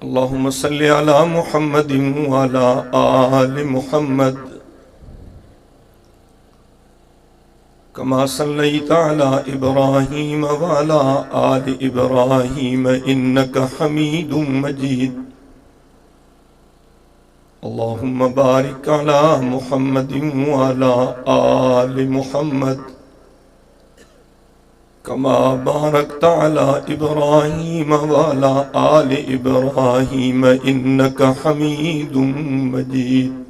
अल्लाहुम्मा सल्लि अला मुहम्मदिन व अला आलि मुहम्मद कमा सल्लैता अला इब्राहीम व अला आलि इब्राहीम इन्नका हमीदुम मजीद। अल्लाहुम्मा बारिक अला मुहम्मदिन व अला आलि मुहम्मद कमा बारकता अला इब्राहीम व अला आलि इब्राहीम इन्नका हमीदुम मजीद।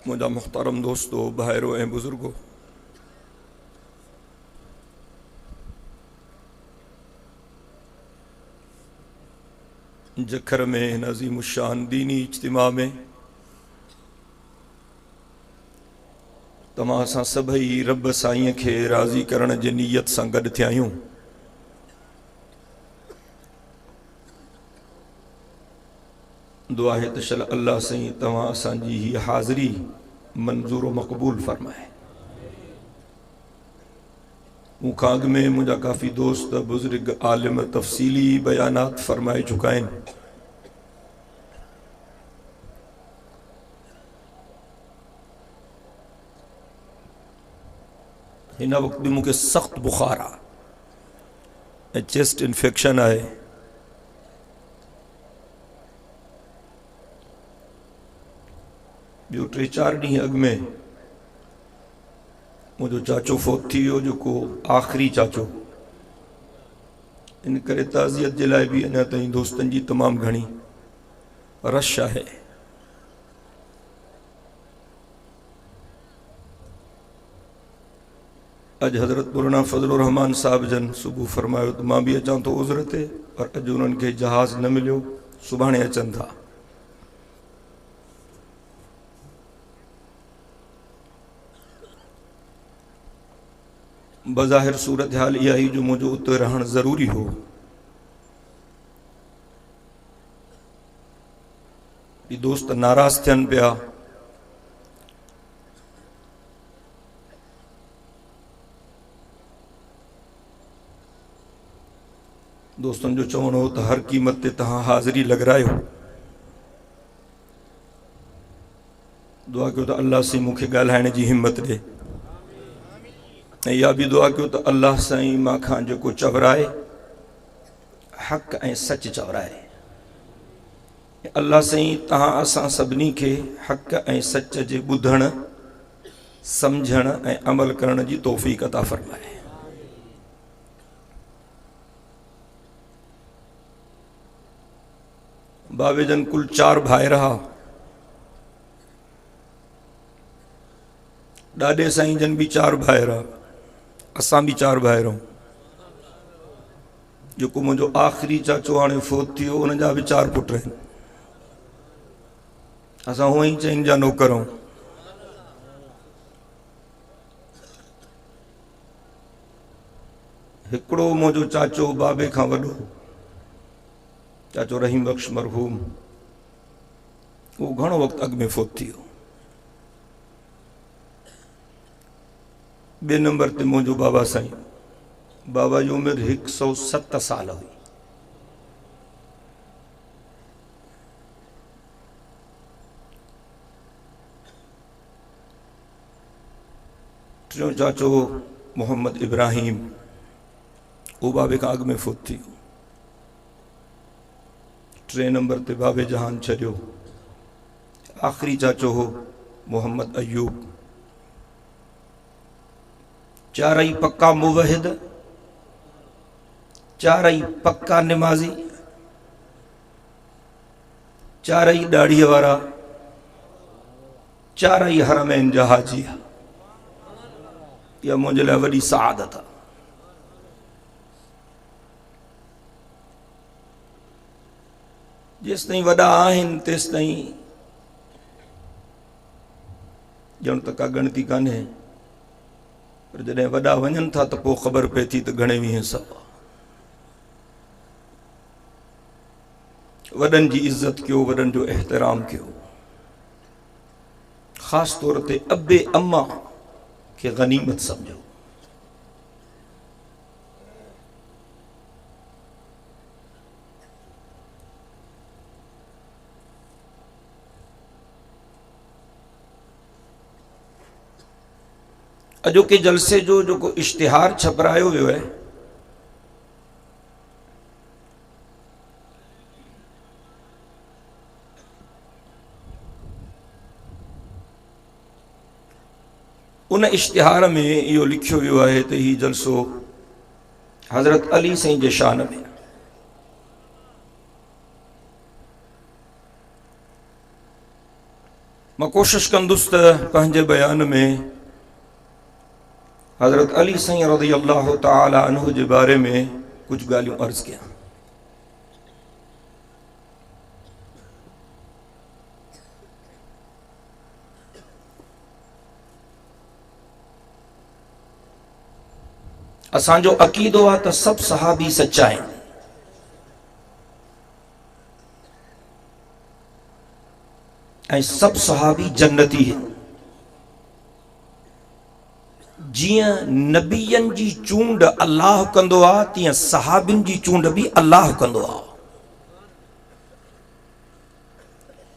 मुझा मुहतरम दोस्तों, भाइरों ए बुजुर्गों, जखर में नज़ीमुशान दीनी इज्तिमा में तमां सां सभई रब साईं खे राज़ी करण जी नीयत सां गॾु थिया आहियूं। दुआ है त शल अल्लाह साईं तव्हां असांजी ही हाज़िरी मंज़ूर व मक़बूल फरमाए। मूंखां अॻु में मुंहिंजा काफ़ी दोस्त बुज़ुर्ग आलिम तफ़सीली बयानात फरमाए चुका आहिनि। हिन वक़्त बि मूंखे सख़्तु बुखार आहे ऐं चेस्ट इन्फेक्शन आहे। ॿियो 3-4 ॾींहं अॻु में मुझो चाचो फोत थी वियो, जेको आख़िरी चाचो। इन करे ताज़ियत जे लाइ बि अञा ताईं दोस्तनि जी तमामु घणी रश आहे। अॼु हज़रत मौलाना फज़लुर रहमान साहब जन सुबुह फरमायो त मां बि अचां थो उज़र ते, पर अॼु उन्हनि खे जहाज़ न मिलियो, सुभाणे अचनि था। बज़ाहिर सूरत हाल इहा ही जो मुझो उते रहण ज़रूरी हो। दोस्त नाराज़ थियनि पिया। दोस्तनि जो चवणो हो त हर क़ीमत ते तव्हां हाज़िरी लॻरायो। दुआ कयो त अल्लाह से मूंखे ॻाल्हाइण जी हिम्मत ॾे ऐं इहा बि दुआ कयो त अल्लाह साईं मां खां जेको चवराए हक़ ऐं सच चवराए। अल्लाह साईं तव्हां असां सभिनी खे हक़ ऐं सच जे ॿुधण, सम्झण ऐं अमल करण जी तौफ़ीक़ अता फ़रमाए। बाबे जन कुल 4 भाइर हा। ॾाॾे साईं जन भी 4 भाइर हा। असां भी 4 भाइर आहियूं। जेको मुंहिंजो आख़िरी चाचो हाणे फोत थी वियो, उन जा भी 4 पुट आहिनि। असां हूअं ई चइनि जा नौकर आहियूं। हिकिड़ो मुंहिंजो चाचो बाबे खां वॾो, चाचो रहीम बख्श मरहूम, वो घणो वक़्तु अॻु में फोत थी वियो। 2 नंबर ते मुंहिंजो बाबा साईं। बाबा जी उमिरि 107 साल हुई। टियों चाचो मोहम्मद इब्राहिम, वो बाबे खां अॻु में फोत थी वियो। 3 नंबर ते बाबे जहान छॾियो। आख़िरी चाचो हो मोहम्मद अयूब। 4 पक्का मुवहिद, 4 पक्का निमाज़ी, 4 दाढ़ीअ वारा, 4 हरमैन जा हाजी। इहा मुंहिंजे लाइ वॾी सआदत आहे। जेसि ताईं वॾा आहिनि तेसि ताईं ॼण त का ॻणती कान्हे, पर जॾहिं वॾा वञनि था त पोइ ख़बर पए थी त घणे वीह सौ। वॾनि जी इज़त कयो, वॾनि जो एहतराम कयो। ख़ासि तौर ते अबे अम्मा कि गनीमत समझो। अॼोके जलसे जो जेको इश्तिहार छपरायो वियो आहे, उन इश्तिहार में इहो लिखियो वियो आहे त हीउ जलसो हज़रत अली साईं जे शान में। मां कोशिश कंदुसि त पंहिंजे बयान में हज़रत अली साईं रज़ियल्लाहु ताला अन्हु जे बारे में कुछ ॻाल्हियूं अर्ज़ कयां। असांजो अक़ीदो आहे त सभु सहाबी सच्चा आहिनि, ऐं सभु सहाबी जन्नती आहिनि। जियां नबियनि जी चूंड अल्लाह कंदो आहे, तीअं सहाबिन जी चूंड भी अल्लाह कंदो आहे।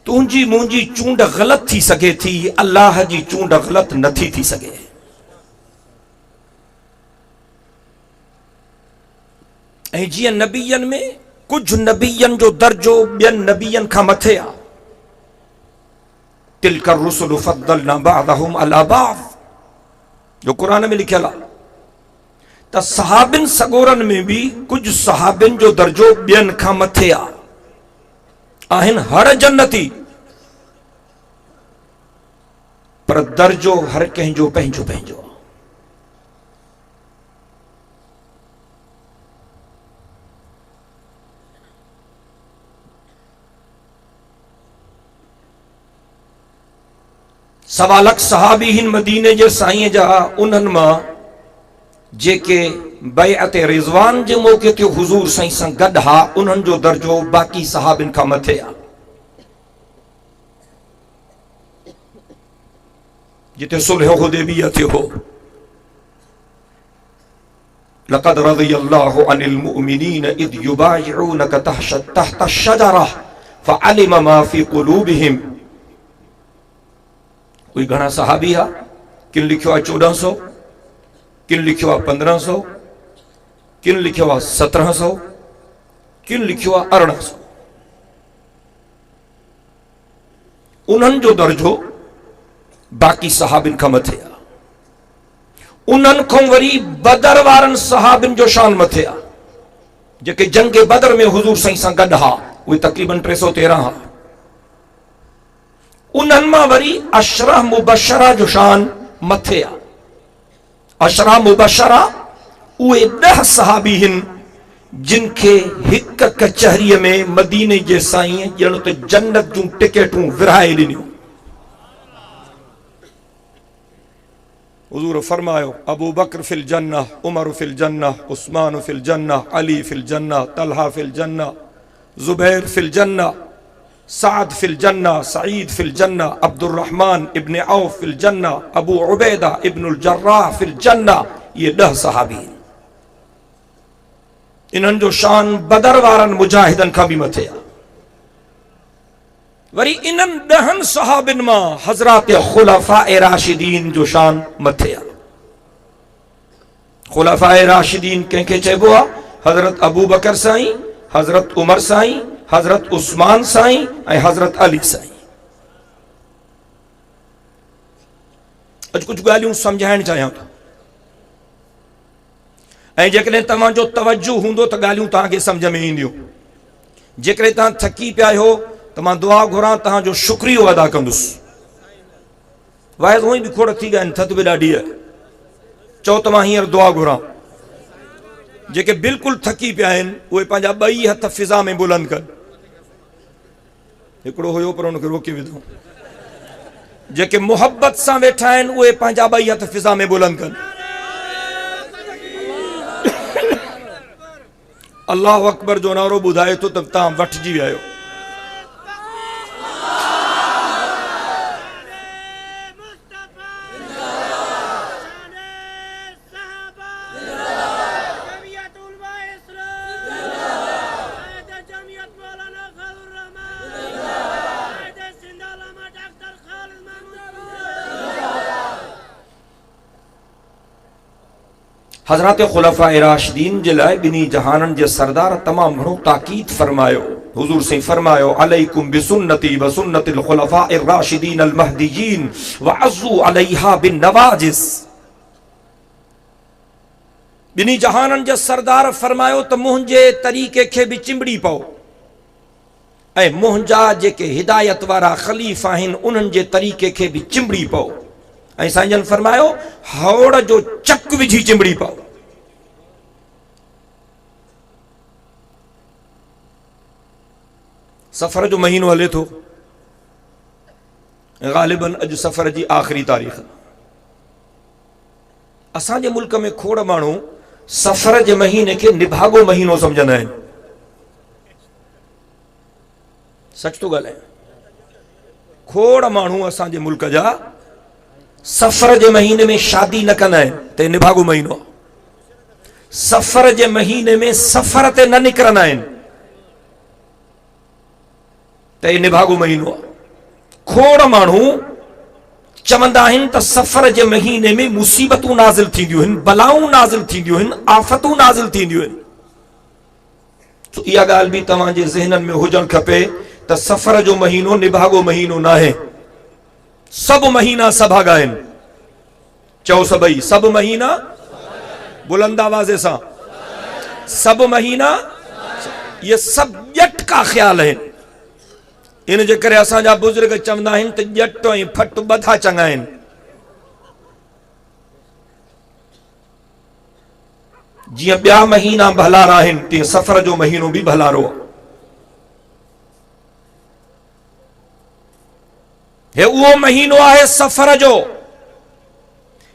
तुंहिंजी मुंहिंजी चूंड ग़लत थी सके थी, अल्लाह जी चूंड ग़लत नथी थी सके। ऐं जियां नबियनि में कुछ नबियनि जो दर्जो ॿियनि नबियनि खां मथे आहे, तिल्का रुसुलु फद्दलना बअदहुम अला बअद, जो कुरान में लिखियल आहे। त सहाबिन सगोरन में भी कुछ सहाबिन जो दर्जो ॿियनि खां मथे आहे, आहिनि हर जन्नती, पर दर्जो हर कंहिंजो पंहिंजो पंहिंजो। सवा लख सहाबी हिन मदीने जे साईं जा, उन्हनि मां जेके बैअत रिज़वान जे मौके ते हुज़ूर साईं सां गॾु हा, उन्हनि जो दर्जो बाक़ी सहाबिन खां मथे आहे। जिते सुलह हुदैबिया थियो हो, लक़द रज़ियल्लाहु अनिल मुअमिनीन इद युबाइऊनक तहत अश-शजरा फअलिम मा फी क़ुलूबिहिम। कोई घणा सहाबी आ, किन लिखियो आहे 1400, किन लिखियो आहे 1500, किन लिखियो आहे 1700, किन लिखियो आहे 1800। उन्हनि जो दर्जो बाक़ी सहाबिन खां मथे आहे। उन्हनि खां वरी बदर वारनि सहाबिन जो शान मथे आहे, जेके जंग बदर में हुज़ूर साईं सां गॾु हा, उहे तक़रीबन 313 हा। उन्हनि मां वरी अशरा मुबशरा जो शान मथे आहे। अशरा मुबशरा उहे 10 सहाबी आहिनि जिनखे हिक कचहरीअ में मदीने जे साईं ॼण त जन्नत जूं टिकेटूं विरहाए ॾिनियूं। हुज़ूर फरमायो, अबू बकर फिल जन्नह, उमर फिल जन्नह, उस्मान फिल जन्नह, अली फिल जन्नह, तलहा फिल जन्नह, जुबैर फिल जन्नह, साद फिल जन्नह, सईद फिल जन्नह, अब्दुर्रहमान इब्न औफ फिल जन्नह, अबू उबैदा इब्नुल जर्राह फिल जन्नह। ये 10 सहाबी। इन्हनि जो शान बदर वारनि मुजाहिदनि खां भी मथे आहे। वरी इन्हनि 10 सहाबिन मां हज़रात खुलफाए राशिदीन जो शान मथे आहे। खुलफाए राशिदीन कंहिंखे चइबो आहे? हज़रत अबू बकर साईं, हज़रत उमर साईं, हज़रत उस्मान साईं ऐं हज़रत अली साईं। अॼु कुछ ॻाल्हियूं सम्झाइण चाहियां थो, ऐं जेकॾहिं तव्हांजो तवज्जो हूंदो त ॻाल्हियूं तव्हांखे सम्झ में ईंदियूं। जेकॾहिं तव्हां थकी पिया आहियो त मां दुआ घुरां, तव्हांजो शुक्रियो अदा कंदुसि। वाइद उहो ई बि खोड़ थी ॻाल्हि, थधि बि ॾाढी आहे। चओ त मां हींअर दुआ घुरां। जेके बिल्कुलु थकी पिया आहिनि उहे पंहिंजा 2 हथ फिज़ा में बुलंद कनि। हिकिड़ो हुयो पर हुनखे रोके विधो। जेके मोहब्बत सां वेठा आहिनि उहे पंहिंजा 2 हथ फिज़ा में बुलंद कनि। अल्लाह अकबर जो नारो ॿुधाए थो त तव्हां वठिजी विया आहियो। हज़रत खुलफ़ाए राशिदीन जे लाइ ॿिन्ही जहाननि जे सरदार तमामु घणो ताकीद फरमायो। हुज़ूर से फरमायो अलैकुम बिसुन्नती व सुन्नतिल खुलफ़ाए राशिदीन अल महदीयीन व अज़्ज़ू अलैहा बिन नवाजिस। ॿिन्ही जहाननि जे सरदार फरमायो त मुंहिंजे तरीक़े खे बि चिंबड़ी पओ ऐं मुंहिंजा जेके हिदायत वारा ख़लीफ़ आहिनि उन्हनि जे तरीक़े खे बि चिंबड़ी पओ। ऐं साईं जन फरमायो हौड़ जो चक विझी चिंबड़ी पओ। सफ़र जो महीनो हले थो, ग़ालिबन अॼु सफ़र जी आख़िरी तारीख़। असांजे मुल्क में खोड़ माण्हू सफ़र जे महीने खे निभागो महीनो सम्झंदा आहिनि। सच तो ॻाल्हायां, खोड़ माण्हू असांजे मुल्क जा सफ़र जे महीने में शादी न कंदा आहिनि त निभागो महीनो आहे। सफ़र जे महीने में सफ़र ते न निकिरंदा आहिनि त निभागो महीनो आहे। खोड़ माण्हू चवंदा आहिनि त सफ़र जे महीने में मुसीबतूं नाज़िल थींदियूं आहिनि, बलाऊं नाज़िल थींदियूं आहिनि, आफ़तूं नाज़िल थींदियूं आहिनि। तो इहा ॻाल्हि बि तव्हांजे ज़हननि में हुजणु खपे त सफ़र जो महीनो निभागो महीनो न आहे। सभु महीना सभागा आहिनि। चओ सभई, सभु महीना बुलंद आवाज़े सां, सभु महीना, ये सभु ॼट का ख़्याल आहिनि। इन जे करे असांजा बुज़ुर्ग चवंदा आहिनि त ॼट ऐं फट ॿधा चङा आहिनि। जीअं ॿिया महीना भलारा आहिनि तीअं सफ़र जो महीनो बि भलारो आहे। हे उहो महीनो आहे सफ़र जो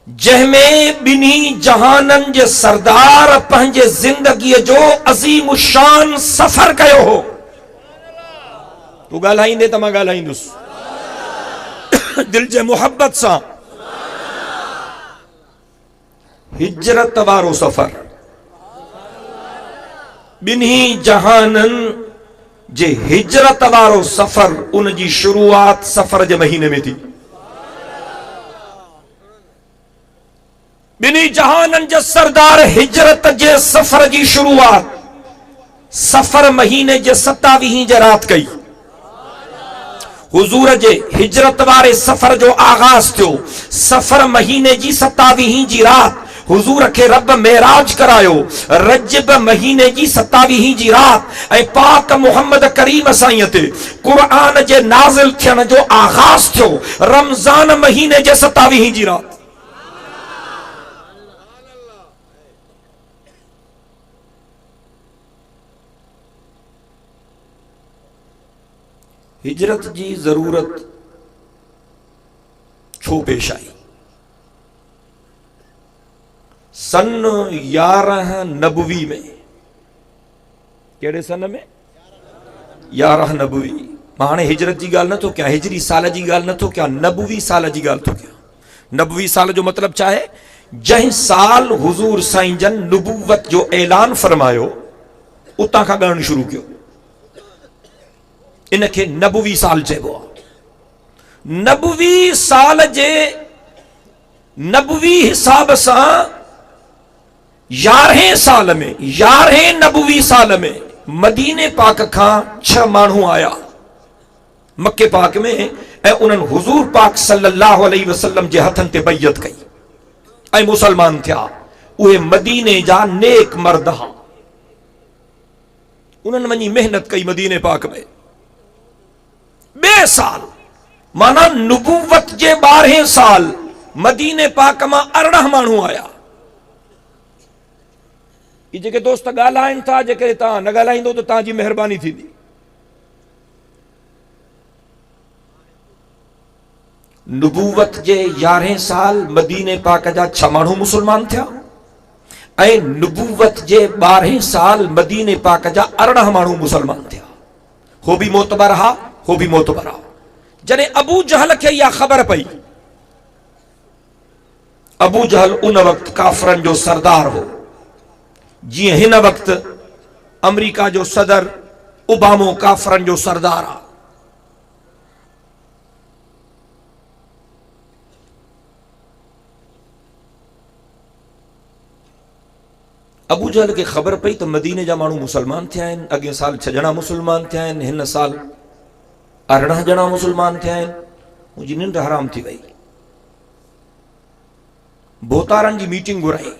जंहिंमें ॿिन्ही जहाननि जे सरदार पंहिंजे ज़िंदगीअ जो अज़ीम शान सफ़र कयो हो। तूं ॻाल्हाईंदे त मां ॻाल्हाईंदुसि दिल जे मुहब्बत सां। हिजरत वारो सफ़र, ॿिन्ही जहाननि जे हिजरत वारो सफ़र, उन जी शुरूआत सफ़र जे महीने में थी। ॿिन्ही जहाननि जे सरदार हिजरत जे सफ़र जी शुरूआत सफ़र महीने जे 27 जे रात कई। हुजूर जे हिजरत वारे सफ़र जो आगाज़ थियो सफ़र महीने जी 27 जी रात। हुजूर खे रब मेराज करायो रजब महीने जी 27 जी रात ऐं पाक मुहम्मद करीम साईं ते क़ुरान जे नाज़िल थियण जो आगाज़ थियो रमज़ान महीने जे 27 जी रात। हिजरत जी ज़रूरत छो पेश आई? सन 11 नबवी में, केड़े सन में? 11 नबवी। मां हाणे हिजरत जी ॻाल्हि नथो कयां, हिजरी साल जी ॻाल्हि नथो कयां, नबवी साल जी ॻाल्हि थो कयां। नबवी साल जो मतिलबु छा आहे? जंहिं साल हुजूर साईं जन नुबुवत जो ऐलान फरमायो उतां खां ॻणणु शुरू कयो। इनखे नबवी साल चइबो आहे। नबवी साल जे नबवी हिसाब सां 11 साल में, 11 नबवी साल में मदीने पाक खां 6 माण्हू आया मक्के पाक में ऐं उन्हनि हुजूर पाक सल्लल्लाहु अलैहि वसल्लम जे हथनि ते बैयत कई ऐं मुसलमान थिया। उहे मदीने जा नेक मर्द हा। उन्हनि वञी मेहनत कई मदीने पाक में। ॿिए साल माना नुबुवत जे 12 साल मदीने पाक मां 18 माण्हू आया। ये जेके दोस्त ॻाल्हाइनि था, जेके तव्हां न ॻाल्हाईंदो त तव्हांजी महिरबानी थींदी। नुबुवत जे 11 साल मदीने पाक जा 6 माण्हू मुसलमान थिया ऐं नुबुवत जे 12 साल मदीने पाक जा 18 माण्हू मुसलमान थिया। हो भी मोतबर हा, हो भी मोतबर हा। जॾहिं अबू जहल खे इहा ख़बर पई, अबू जहल उन वक़्त काफ़रनि जो सरदार हो जीअं हिन वक़्त अमेरिका जो सदर ओबामो काफ़रनि जो सरदार आहे। अबू जहल खे ख़बर पई त मदीने जा माण्हू मुसलमान थिया आहिनि। अॻे साल 6 ॼणा मुसलमान थिया आहिनि, हिन साल 18 ॼणा मुसलमान थिया आहिनि। मुंहिंजी निंड हराम थी वई। बोतारनि जी मीटिंग घुराई।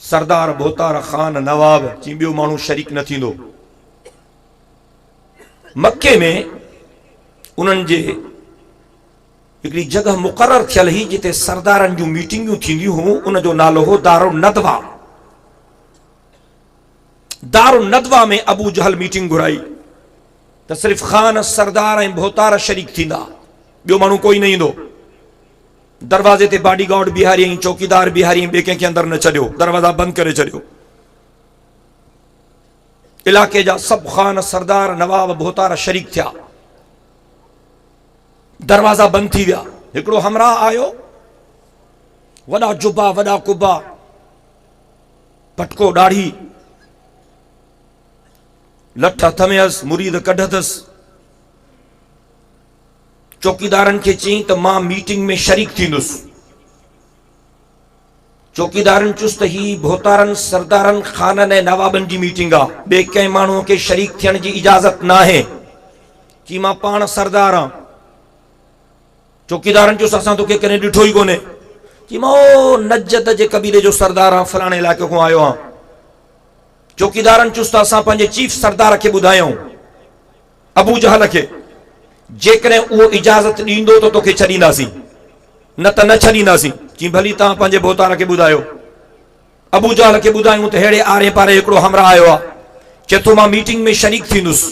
सरदार बोतार खान नवाब चई ॿियो माण्हू शरीक न थींदो। मके में उन्हनि जे हिकिड़ी जगह मुक़रर थियल हुई जिते सरदारनि जूं मीटिंगूं थींदियूं हुयूं। उनजो नालो हो दारुल नदवा। दारुल नदवा में अबू जहल मीटिंग घुराई त सिर्फ़ खान सरदार ऐं भोतार शरीक थींदा, ॿियो माण्हू कोई न ईंदो। दरवाजे ते बॉडीगार्ड बिहारी ऐं चौकीदार बिहारी, ॿिए कंहिंखे अंदर न छॾियो, दरवाजा बंदि करे छॾियो। इलाके जा सभु खान सरदार नवाब भोतार शरीक थिया। दरवाजा बंदि थी विया। हिकिड़ो हमराह आयो, वॾा जुबा, वॾा कुबा, पटको ॾाढ़ी, लठ हथ में हुअसि, मुरीद कढ अथसि। चौकीदारनि खे चई त मां मीटिंग में शरीक थींदुसि। चौकीदारनि चुस त ही भोतारनि सरदारनि खाननि ऐं नवाबनि जी मीटिंग आहे, ॿिए कंहिं माण्हूअ खे शरीक थियण जी इजाज़त न आहे। चई मां पाण सरदार आहियां। चौकीदारनि चुस असां तोखे कॾहिं ॾिठो ई कोन्हे। चई मां ओ नजद जे कबीले जो सरदार आहियां, फलाणे इलाइक़े खां आयो आहियां। चौकीदारनि चुस त असां पंहिंजे चीफ सरदार खे ॿुधायूं, अबू जहल खे, जेकॾहिं उहो इजाज़त ॾींदो त तोखे छॾींदासीं, न त न छॾींदासीं। चई भली तव्हां पंहिंजे भोतार खे ॿुधायो। अबू जहल खे ॿुधायूं त अहिड़े आरे पारे हिकिड़ो हमराह आयो आहे, चए थो मां मीटिंग में शरीक थींदुसि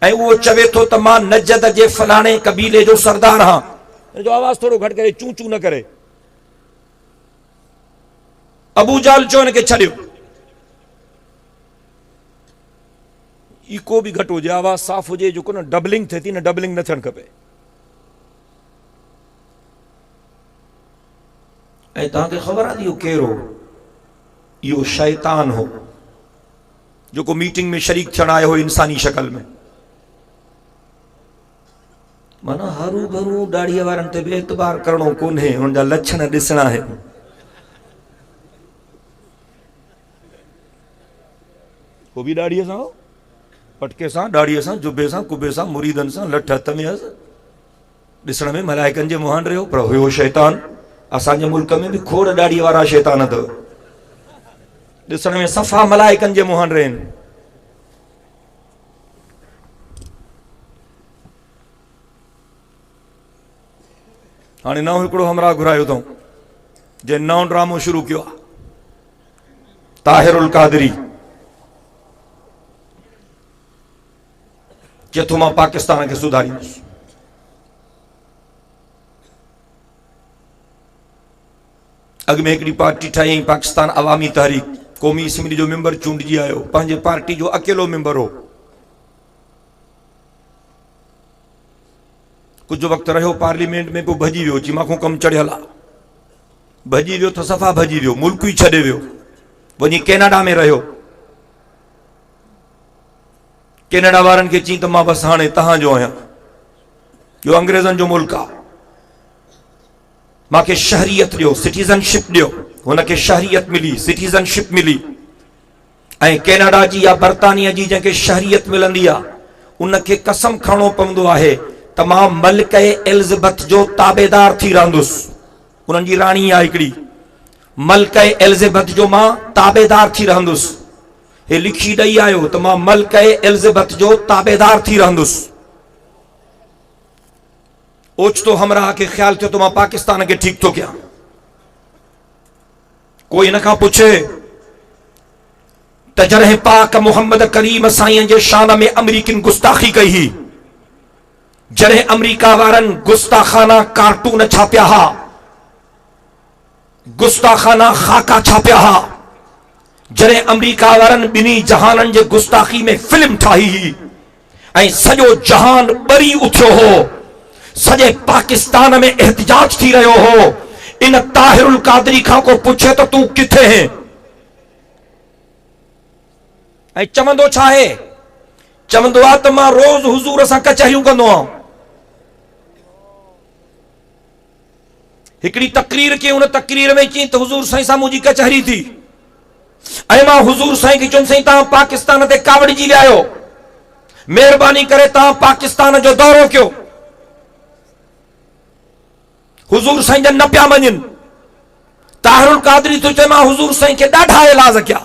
ऐं उहो चवे थो त मां नजद जे फलाणे कबीले जो सरदार आहियां। जो आवाज़ थोड़ो घटि करे, चूं चूं न करे। अबू जहल चयो हिन खे छॾियो। इको बि घटि हुजे, आवाज़ साफ़ हुजे, जेको न डबलिंग थिए थी न, डबलिंग न थियणु खपे। ऐं तव्हांखे ख़बर आहे इहो केरु हो? इहो शैतान हो जेको मीटिंग में शरीक थियण आयो हो इंसानी शक्ल में। माना हरू भरू दाढ़ीअ वारनि ते बि एतबार करणो कोन्हे, हुन जा लक्षण ॾिसणा आहिनि। हो बि दाढ़ीअ सां, पटके सां, दाढ़ीअ सां, जुबे सां, कुबे सां, मुरीदनि सां, लठ हथ में हुअसि। ॾिसण में मलाइकनि जे मुहान रहियो, पर हुयो शैतान। असांजे मुल्क में बि खोड़ दाढ़ीअ वारा शैतान अथव, ॾिसण में सफ़ा मलाइकनि जे मुहान रहनि। हाणे नओं हिकिड़ो हमराह घुरायो अथऊं, जंहिं नओं ड्रामो शुरू कयो आहे, ताहिरुल कादरी। चए थो मां पाकिस्तान खे सुधारींदुसि। अॻु में हिकिड़ी पार्टी ठाही, पाकिस्तान अवामी तहरीक, क़ौमी असम्बली जो मेंबर चूंडिजी आयो, पंहिंजे पार्टी जो अकेलो मेंबर हो। कुछ वक़्तु रहियो पार्लियामेंट में, पोइ भॼी वियो। चई मां कमु चढ़ियल आहे। भॼी वियो त सफ़ा भॼी वियो, मुल्क ई छॾे वियो, वञी कैनेडा में रहियो। कैनेडा वारनि खे चई त मां बसि हाणे तव्हांजो आहियां, इहो अंग्रेज़नि जो मुल्क आहे, मूंखे शहरियत ॾियो, सिटीज़नशिप ॾियो। हुनखे शहरियत मिली, सिटीज़नशिप मिली। ऐं कैनेडा जी या बर्तानिया जी जंहिंखे शहरियत मिलंदी आहे, उनखे कसम खणणो पवंदो आहे त मां मलिक एलिज़ाबेथ जो ताबेदार थी रहंदुसि। उन्हनि जी राणी आहे हिकिड़ी, मलिक एलिज़ाबेथ जो मां ताबेदार थी रहंदुसि। हे लिखी ॾेई आयो त मां मलिक एलिज़ाबेथ जो ताबेदार थी रहंदुसि। ओचितो हमराह खे ख़्याल थियो त मां पाकिस्तान खे ठीकु थो कयां। कोई हिन खां पुछे त जॾहिं पाक मुहम्मद करीम साईं जे शान में अमरीकिन गुस्ताखी कई हुई, जॾहिं अमरीका वारनि गुस्ताखाना कार्टून छापिया हा, गुस्ताखाना खाका छापिया हा, जॾहिं अमरीका वारनि ॿिन्ही जहाननि जे गुस्ताखी में फिल्म ठाही हुई ऐं सॼो जहान ॿरी उथियो हो, सॼे पाकिस्तान में एहतिजाज थी रहियो हो, इन ताहिरुल कादरी खां को पुछे त तूं किथे है? ऐं चवंदो छा आहे? चवंदो आहे त मां रोज़ हुज़ूर सां कचहरियूं कंदो आहियां। हिकिड़ी तकरीर कई, उन तकरीर में चई त हुज़ूर साईं सां मुंहिंजी कचहरी थी। ऐं मां हुजूर साईं खे चयुमि साईं तव्हां पाकिस्तान ते कावड़ जी लियायो, महिरबानी करे तव्हां पाकिस्तान जो दौरो कयो। हुजूर साईं जन न पिया मञनि। ताहिरुल कादरी तो चए मां हुजूर साईं खे ॾाढा इलाज कया,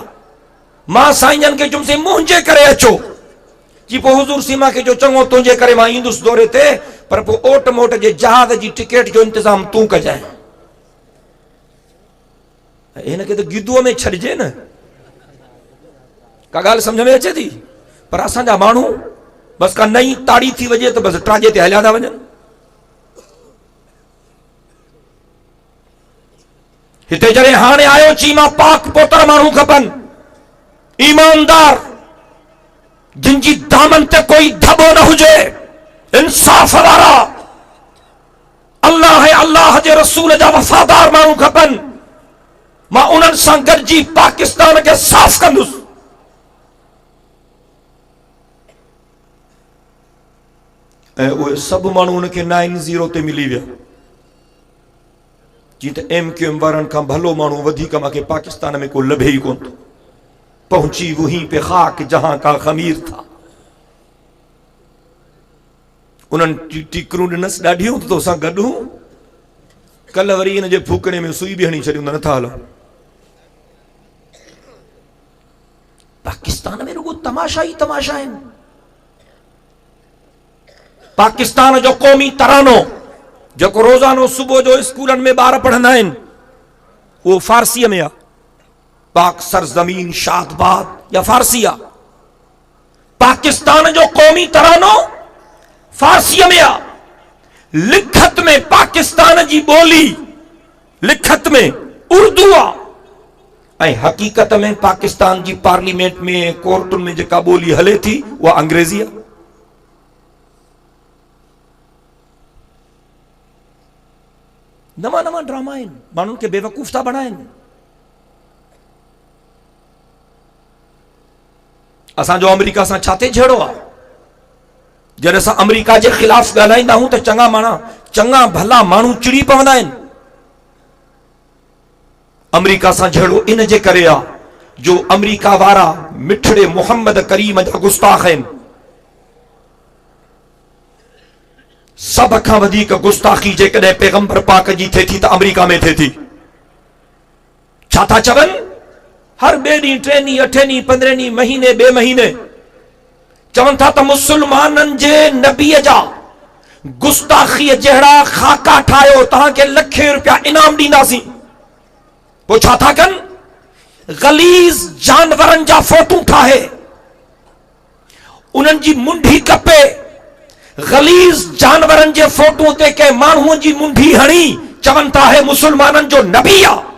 मां साईं जन खे चयुमि साईं मुंहिंजे करे अचो। जी पोइ हुजूर सीमा खे जो चङो तुंहिंजे करे मां ईंदुसि दौरे ते, पर पोइ ओट मोट जे जहाज जी टिकट जो इंतजाम तूं कजांइ। हिनखे त गिदुअ में छॾिजे न। का ॻाल्हि सम्झ में अचे थी? पर असांजा माण्हू बसि का नई ताड़ी थी वञे त बसि ट्राजे ते हलिया था वञनि। हिते जॾहिं हाणे आयो चई मां पाक पोतर माण्हू खपनि, ईमानदार, जिन जी दामन ते कोई धबो न हुजे, इंसाफ वारा, अल्लाह अल्लाह जे रसूल जा वफादार माण्हू खपनि। मां उन्हनि सां गॾिजी पाकिस्तान खे साफ़ कंदुसि। ऐं उहे सभु माण्हू उनखे 9-0 ते मिली विया। जी त MQM वारनि खां भलो माण्हू वधीक मूंखे पाकिस्तान में को लभे ई कोन थो। पहुंची वहीं पे खाक जहां का खमीर था। उन्हनि टिकरूं ॾिनसि ॾाढियूं त तोसां गॾु हूं। कल्ह वरी हिन जे फूकणे में सुई बि हणी छॾियूं त नथा हलूं। पाकिस्तान में रुगो तमाशा ई तमाशा आहिनि। पाकिस्तान जो क़ौमी तरानो जेको रोज़ानो सुबुह जो स्कूलनि में ॿार पढ़ंदा आहिनि, उहो फारसीअ में आहे। पाक सरजमीन शादबाद या फारसी आहे। पाकिस्तान जो क़ौमी तरानो फारसीअ में आहे। लिखत में पाकिस्तान जी ॿोली लिखत में उर्दू आहे। ऐं हकीकत में पाकिस्तान जी पार्लियामेंट में कोर्टुनि में जेका ॿोली हले थी उहा अंग्रेज़ी आहे। नवां नवां ड्रामा आहिनि, माण्हुनि खे बेवकूफ़ था बणाइनि। असांजो अमेरिका सां छा ते झेड़ो आहे? जॾहिं असां अमेरिका जे ख़िलाफ़ ॻाल्हाईंदा आहियूं त चङा भला माण्हू चिड़ी पवंदा आहिनि। अमेरिका सां झेड़ो इन जे करे आहे जो अमेरिका वारा मिठड़े मोहम्मद करीम जा गुस्ताख आहिनि। सब खां वधीक गुस्ताखी जेकॾहिं पैगंबर पाक जी थिए थी त अमेरिका में थिए थी। छा था चवनि? हर ॿिए ॾींहुं, 3 ॾींहुं, 8 ॾींहुं, 15 ॾींहुं, महीने ॿिए महीने चवनि था त मुसलमाननि जे नबीअ जा गुस्ताखीअ जहिड़ा खाका ठाहियो, तव्हांखे लखे रुपया इनाम ॾींदासीं। पोइ छा था कनि? गलीज़ जानवरनि जा फोटू ठाहे, उन्हनि जी मुंडी कपे, गलीज़ जानवरनि जे फोटू ते के माण्हूअ जी मुंडी हणी चवनि था हे मुसलमाननि जो नबी आहे।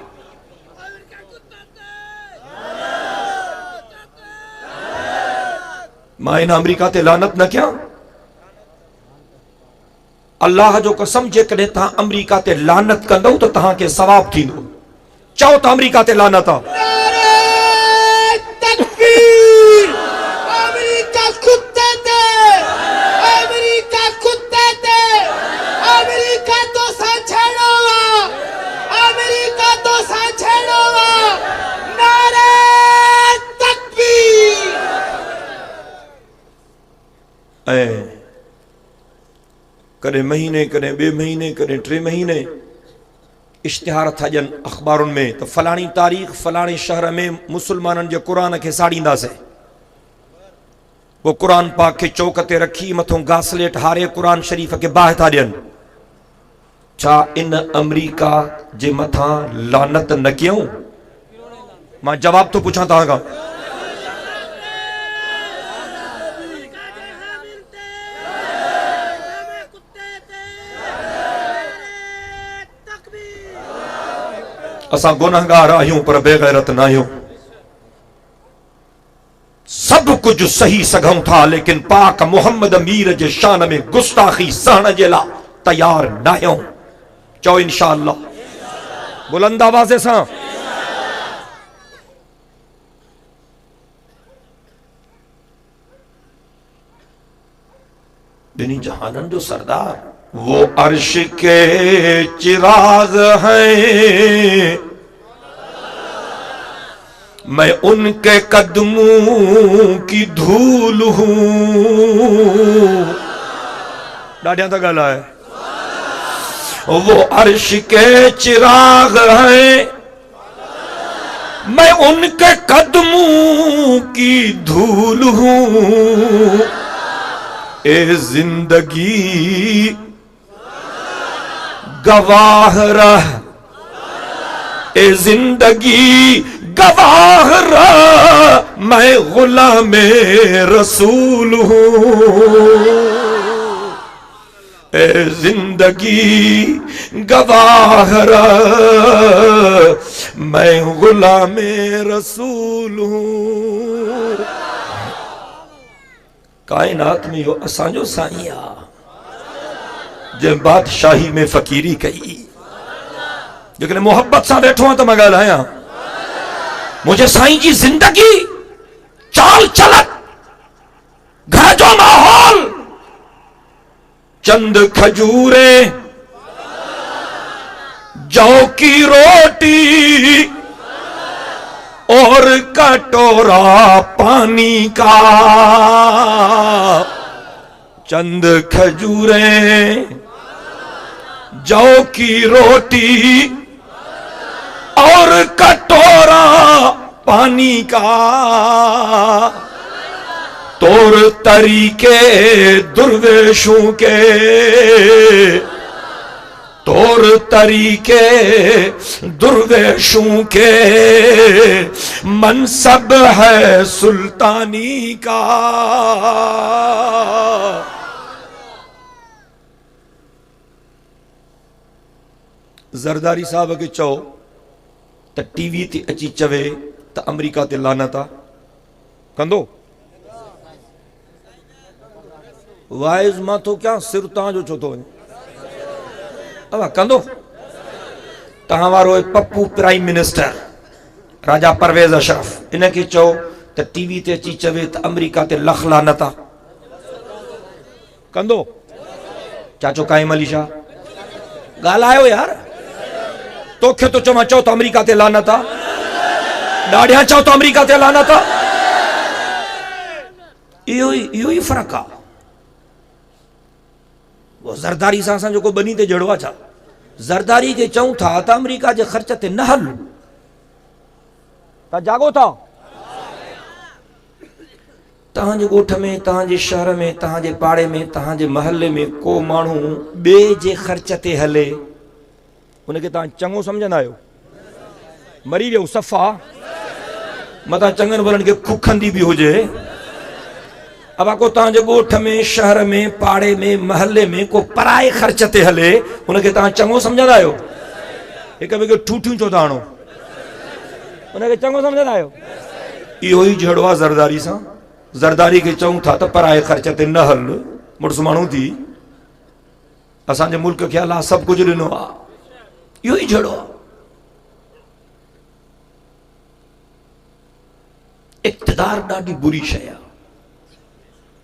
मां इन अमेरिका ते लानत न कयां? अल्लाह जो कसम, जेकॾहिं तव्हां अमेरिका ते लानत कंदव त तव्हांखे सवाब थींदो। चओ त अमेरिका ते लानत आहे। कॾहिं महीने, कॾहिं ॿिए महीने, कॾहिं 3 महीने इश्तिहार था ॾियनि अख़बारुनि में त फलाणी तारीख़ फलाणे शहर में मुसलमाननि जे क़ुर खे साड़ींदासीं। पोइ क़ुर पाक खे चौक ते रखी मथां घासलेट हारे क़ुर शरीफ़ खे बाहि था ॾियनि। छा इन अमेरिका जे मथां लानत न कयूं? मां जवाब थो पुछां तव्हां खां। असां गुनहगार आहियूं पर बेगैरत न आहियूं। सब कुछ सही सघूं था, लेकिन पाक मोहम्मद मीर जे शान में गुस्ताखी सहण जे लाइ तैयार न आहियूं। चओ इंशाअल्लाह बुलंद आवाज़ सां। बिनी जहानन जो सरदार, वो अर्श के चिराग हैं, मैं उनके कदमों की धूल हूँ। डाढ़िया तो गल है। वो अर्श के चिराग हैं, मैं उनके कदमों की धूल हूँ। ए जिंदगी गवाह रह, ए जिंदगी गवाह रह, मैं गुलाम रसूल हूँ। ए जिंदगी गवाह रह, मैं गुलाम रसूल हूँ। कायनात में यो असांजो साईं आ, जंहिं बादशाही में फ़कीरी कई। जेकॾहिं मोहब्बत सां वेठो आहियां त मां ॻाल्हायां। मुंहिंजे साईं जी ज़िंदगी, चाल चलन, घर जो माहौल, चंद खजूरे, जौ की रोटी और कटोरा पानी का। चंद खजूरे, जौ की रोटी और कटोरा पानी का। तौर तरीके दुर्वेशों के, तौर तरीके दुर्वेशों के, मनसब है सुल्तानी का। ज़रदारी साहब के चओ त टीवी ते अची चवे त अमेरिका ते लानत आ, कंदो? वाइज मां तो क्या सिर तव्हांजो छो थो वञे? कंदो? तव्हां वारो पप्पू प्राइम मिनिस्टर राजा परवेज़ अशरफ, इनखे चओ त टीवी ते अची चवे त अमेरिका ते लख लानत आ, कंदो? चाचो काइम अली शाह, ॻाल्हायो यार। तोखे तो चवां, चओ त अमेरिका ते लानत आ। ॾाढिया चओ त अमेरिका ते लानत आ। इहो ई फ़र्क़ु आहे। वो ज़रदारी सां असां जेको बनी ते जड़ो आहे छा? ज़रदारी खे चऊं था त अमेरिका जे ख़र्च ते न हल, तव्हां जागो था? तव्हांजे ॻोठ में, तव्हांजे शहर में, तव्हांजे पाड़े में, तव्हांजे महले में को माण्हू ॿिए जे ख़र्च ते हले, उनखे तव्हां चङो सम्झंदा आहियो? मरी वियो सफ़ा, मथां चङनि भलनि खे खुखंदी बि हुजे। अब को तव्हांजे ॻोठ में, शहर में, पाड़े में, महले में को पराए ख़र्च ते हले, उनखे तव्हां चङो सम्झंदा आहियो? हिक ॿिए खे ठूठियूं छो था हणो? उनखे चङो सम्झंदा आहियो? इहो ई जहिड़ो आहे ज़रदारी सां। ज़रदारी खे चऊं था त पराए ख़र्च ते न हल, मुड़ुसु माण्हू थी। असांजे मुल्क खे अलाह सभु कुझु ॾिनो आहे, इहो ई जहिड़ो आहे। इक़्तिदार ॾाढी बुरी शइ आहे,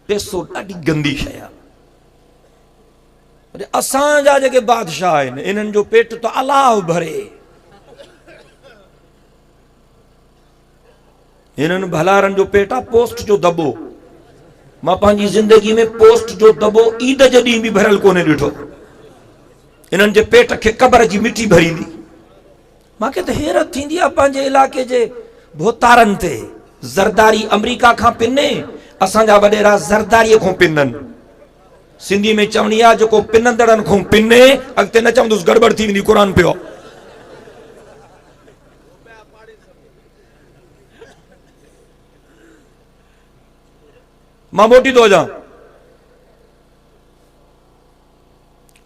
पैसो ॾाढी गंदी शइ आहे। असांजा जेके बादशाह आहिनि, इन्हनि जो पेट तो अलाह भरे। इन्हनि भलारनि जो पेट आहे पोस्ट जो दॿो। मां पंहिंजी ज़िंदगी में पोस्ट जो दॿो ईद जे ॾींहुं बि भरियल कोन्हे ॾिठो। इन्हनि जे पेट खे क़बर जी मिटी भरींदी। मूंखे त हैरत थींदी आहे पंहिंजे इलाइक़े जे भोतारनि ते। ज़रदारी अमेरिका खां पिने, असांजा वॾेरा ज़रदारीअ खां पिननि। सिंधी में चवणी आहे, जेको पिनंदड़नि खां पिने, अॻिते न चवंदुसि गड़बड़ थी वेंदी, क़ुर पियो। मां मोटी थो वञा।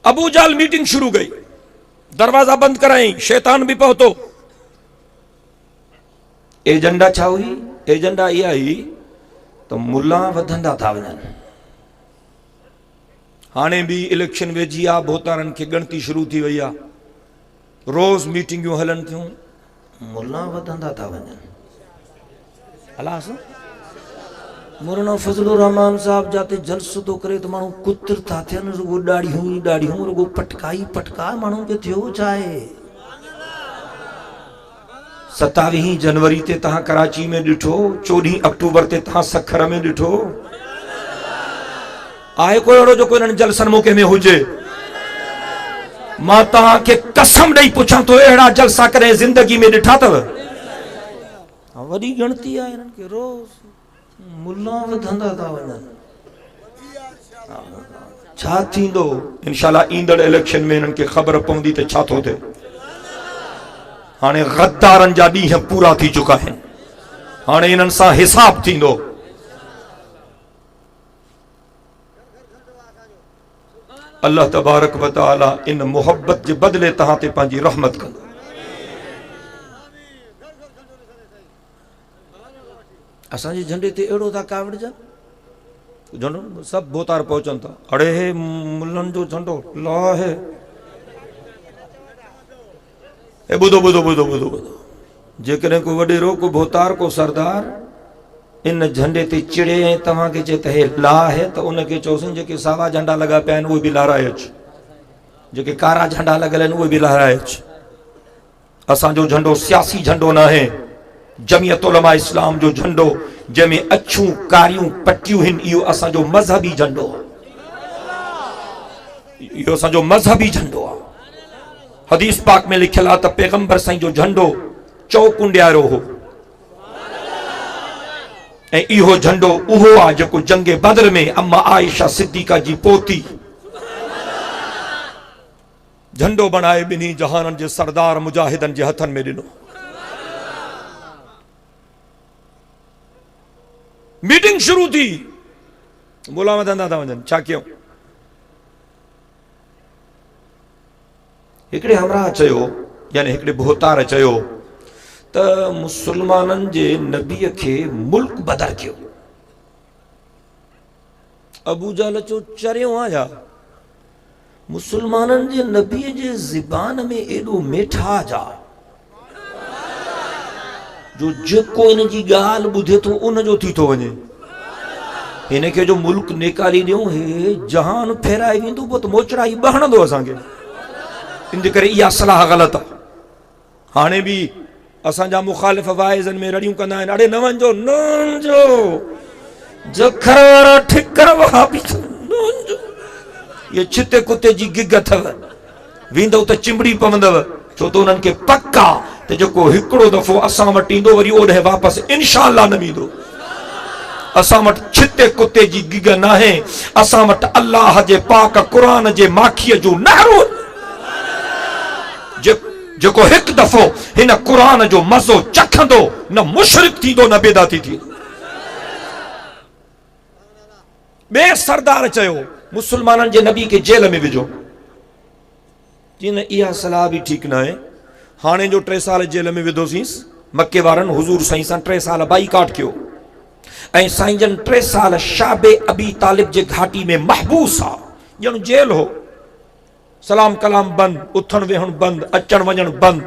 अबू जाल मीटिंग शुरू कई, दरवाजा बंद कराई, शैतान भी पहुतो। एजेंडा छा हुई? एजेंडा इहा हुई त मुल्ला वधंदा था वञनि। हाणे भी इलेक्शन वेझी आहे, भोतारनि खे ॻणती शुरू थी वई आहे, रोज़ मीटिंगूं हलनि थियूं, मुल्ला वधंदा था वञनि। हलास मौलाना फजलुर रहमान साहब जाते जलसो तो करे तो माण्हू कुतर था थियनि, रुगो ॾाढ़ियूं ई ॾाढ़ियूं, रुगो पटका ई पटका। माण्हू खे थियो छा आहे? 27 जनवरी ते तहां कराची में ॾिठो, 14 अक्टूबर ते तहां सखर में ॾिठो। आहे कोई अहिड़ो जो कोई इन्हनि जलसनि मौक़े में हुजे? मां तव्हांखे कसम ॾेई पुछां थो, अहिड़ा जलसा कॾहिं ज़िंदगी में ॾिठा अथव? वॾी गिणती आहे हिननि खे, रोज़ मुल्ला वधंदा था वञनि। छा थींदो इंशाअल्लाह ईंदड़ इलेक्शन में हिननि खे ख़बर पवंदी त छा थो थिए। हाणे गद्दारनि जा ॾींहं पूरा थी चुका आहिनि, हाणे हिननि सां हिसाब थींदो। अल्लाह तबारक व तआला इन मोहब्बत जे बदले तहां ते पंहिंजी रहमत कंदो। असांजे झंडे ते अहिड़ो था कावड़जनि, झंडो सभु बोतार पहुचनि था। अड़े हे मुल्लनि जो झंडो लाहे। ए ॿुधो ॿुधो ॿुधो ॿुधो ॿुधो, जेकॾहिं को वॾेरो, को भोतार, को सरदार इन झंडे ते चिड़े ऐं तव्हांखे चए त हे लाहे, त उनखे चयोसीं जेके सावा झंडा लॻा पिया आहिनि उहे बि लहराए अचु, जेके कारा झंडा लॻल आहिनि उहे बि लहराए अचु। असांजो झंडो सियासी झंडो न आहे, जमियत उलमा इस्लाम जो झंडो जंहिंमें अछूं कारियूं पटियूं आहिनि, इहो असांजो मज़हबी झंडो आहे। इहो असांजो मज़हबी झंडो आहे। हदीस पाक में लिखियल आहे त पैगंबर साईं जो झंडो चौकुंडियारो हो, ऐं इहो झंडो उहो आहे जेको जंगे बदर में अम्मा आयशा सिद्दीका जी पोती झंडो बनाए ॿिन्ही जहाननि जे सरदार मुजाहिदनि जे हथनि में ॾिनो। मीटिंग शुरू थी, बोला वधंदा था वञनि, छा कयूं? हिकिड़े हमरा चयो, यानी हिकिड़े भोतार चयो त मुसलमाननि जे नबीअ खे मुल्क बदर कयो। अबू जहल चयो चरियो आया, मुसलमाननि जे नबीअ जे ज़बान में एॾो मेठाज आहे जो जेको इन जी ॻाल्हि ॿुधे थो उन जो थी थो वञे। हिन खे जो मुल्क नेकाली ॾियूं, हे जहान फेराए वेंदो, पोइ त मोचड़ा ई ॿहणंदो असांखे। इन जे करे इहा सलाह ग़लति आहे। हाणे बि असांजा मुखालिफ़ वाइज़नि में रड़ियूं कंदा आहिनि, अड़े न वञो न वञो, जखर वारा ठिकर वहाबी न वञो। ये छिते कुते जी गिग अथव, वेंदव त चिंबड़ी पवंदव, छो त उन्हनि खे पक आहे त जेको हिकिड़ो दफ़ो असां वटि ईंदो वरी ओॾे वापसि इंशाअल्लाह न ईंदो। असां वटि छिते कुते जी गिग न आहे, असां वटि अल्लाह जे पाक क़ुरान जे माखीअ जो नहरो, जेको हिकु दफ़ो हिन क़ुरान जो मज़ो चखंदो न मुशरिक थींदो न बेदाती थींदो। ॿिए सरदार चयो मुसलमाननि जे नबी खे जेल में विझो। जी न, इहा सलाह बि ठीकु न आहे। हाणे जो 3 साल जेल में विधोसींसि, मके वारनि हुज़ूर साईं सां 3 साल बाइकाट कयो, ऐं साईं जन 3 साल शाबे अबी तालिब जे घाटी में महबूस आहे, ॼण जेल हो। सलाम कलाम बंद, उथण वेहण बंद, अचण वञण बंद।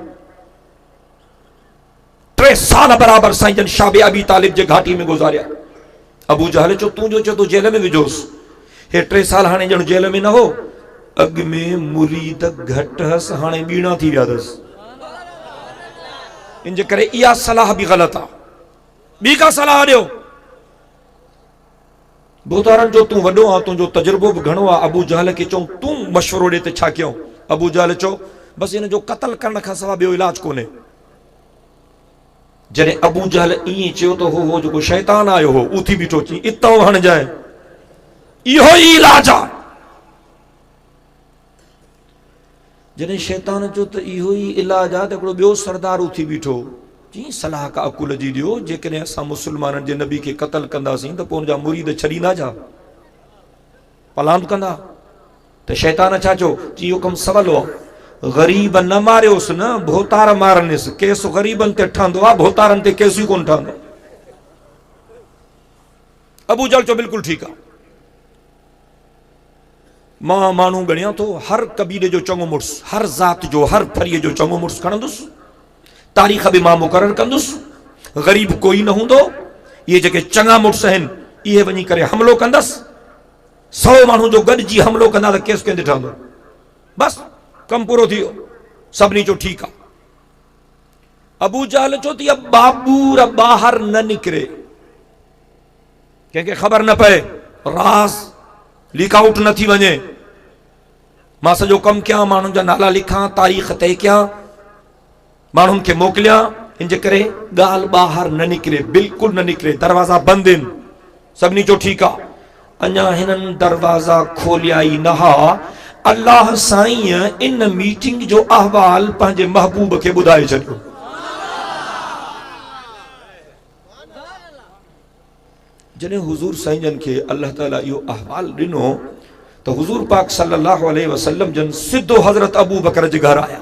3 साल बराबर साईं जन शाबे अबी तालिब जे घाटी में गुज़ारिया। अबू जहल चो तूं जो चयो तो जेल में विझोसि, हे 3 साल हाणे ॼण जेल में न हो, अॻ में मुरीद घटि हस, हाणे ॿीणा थी विया अथसि। इन जे करे इहा सलाह बि ग़लति आहे। ॿी का सलाह ॾियो? बोतारनि जो तूं वॾो आहे, तुंहिंजो तजुर्बो बि घणो आहे। अबू जहल खे चऊं तूं मशवरो ॾे त छा कयूं? अबू जहल चयो बसि हिन जो क़त्ल करण खां सवाइ ॿियो इलाज कोन्हे। जॾहिं अबू जहल ईअं चयो त हो जेको शैतान आयो हो उथी बीठो, चई इतो हणजाए, इहो ई इलाज आहे। जॾहिं शैतान चयो त इहो ई इलाज आहे, त हिकिड़ो ॿियो सरदार उथी बीठो, चई सलाह का अकुल जी ॾियो, जेकॾहिं असां मुसलमाननि जे नबी खे क़त्ल कंदासीं त पोइ हुनजा मुरीद छॾींदा छा, पलांद कंदा? त शैतान छा चयो? चई इहो कमु सवलो आहे, ग़रीब न मारियोसि न, भोतार मारनिसि। केस ग़रीबनि ते ठहंदो आहे, भोतारनि ते केस ई कोन ठहंदो। अबू जहल चयो बिल्कुलु ठीकु आहे, मां माण्हू ॻणियां थो, हर कबीले जो चङो मुड़ुसु, हर ज़ात जो, हर फरीअ जो चङो मुड़ुसु खणंदुसि, तारीख़ बि मां मुक़ररु कंदुसि, ग़रीब कोई न हूंदो, इहे जेके चङा मुड़ुस आहिनि इहे वञी करे हमिलो कंदसि, 100 माण्हू जो गॾिजी हमिलो कंदा त केस कंहिंते ठहंदो? बसि कमु पूरो थी वियो। सभिनी जो ठीकु आहे। अबू जहल चो त बाबूर बाहर न निकरे, कंहिंखे ख़बर न पए, राज़ लीक आउट न थी वञे। मां सॼो कमु कयां, माण्हुनि जा नाला लिखां, तारीख़ तय कयां, माण्हुनि खे मोकिलियां, इन जे करे ॻाल्हि ॿाहिरि न निकिरे, बिल्कुलु न निकिरे। दरवाज़ा बंदि आहिनि। सभिनी चो ठीकु आहे। अञा हिननि दरवाज़ा खोलिया ई न हा, अल्लाह साईं इन मीटिंग जो अहवाल पंहिंजे महबूब खे ॿुधाए छॾियो। जॾहिं हुज़ूर साईं जन खे अल्लाह ताला इहो अहवाल ॾिनो त हुज़ूर पाक सल्लल्लाहु अलैहि वसल्लम जन सिधो हज़रत अबू बकर जे घर आया।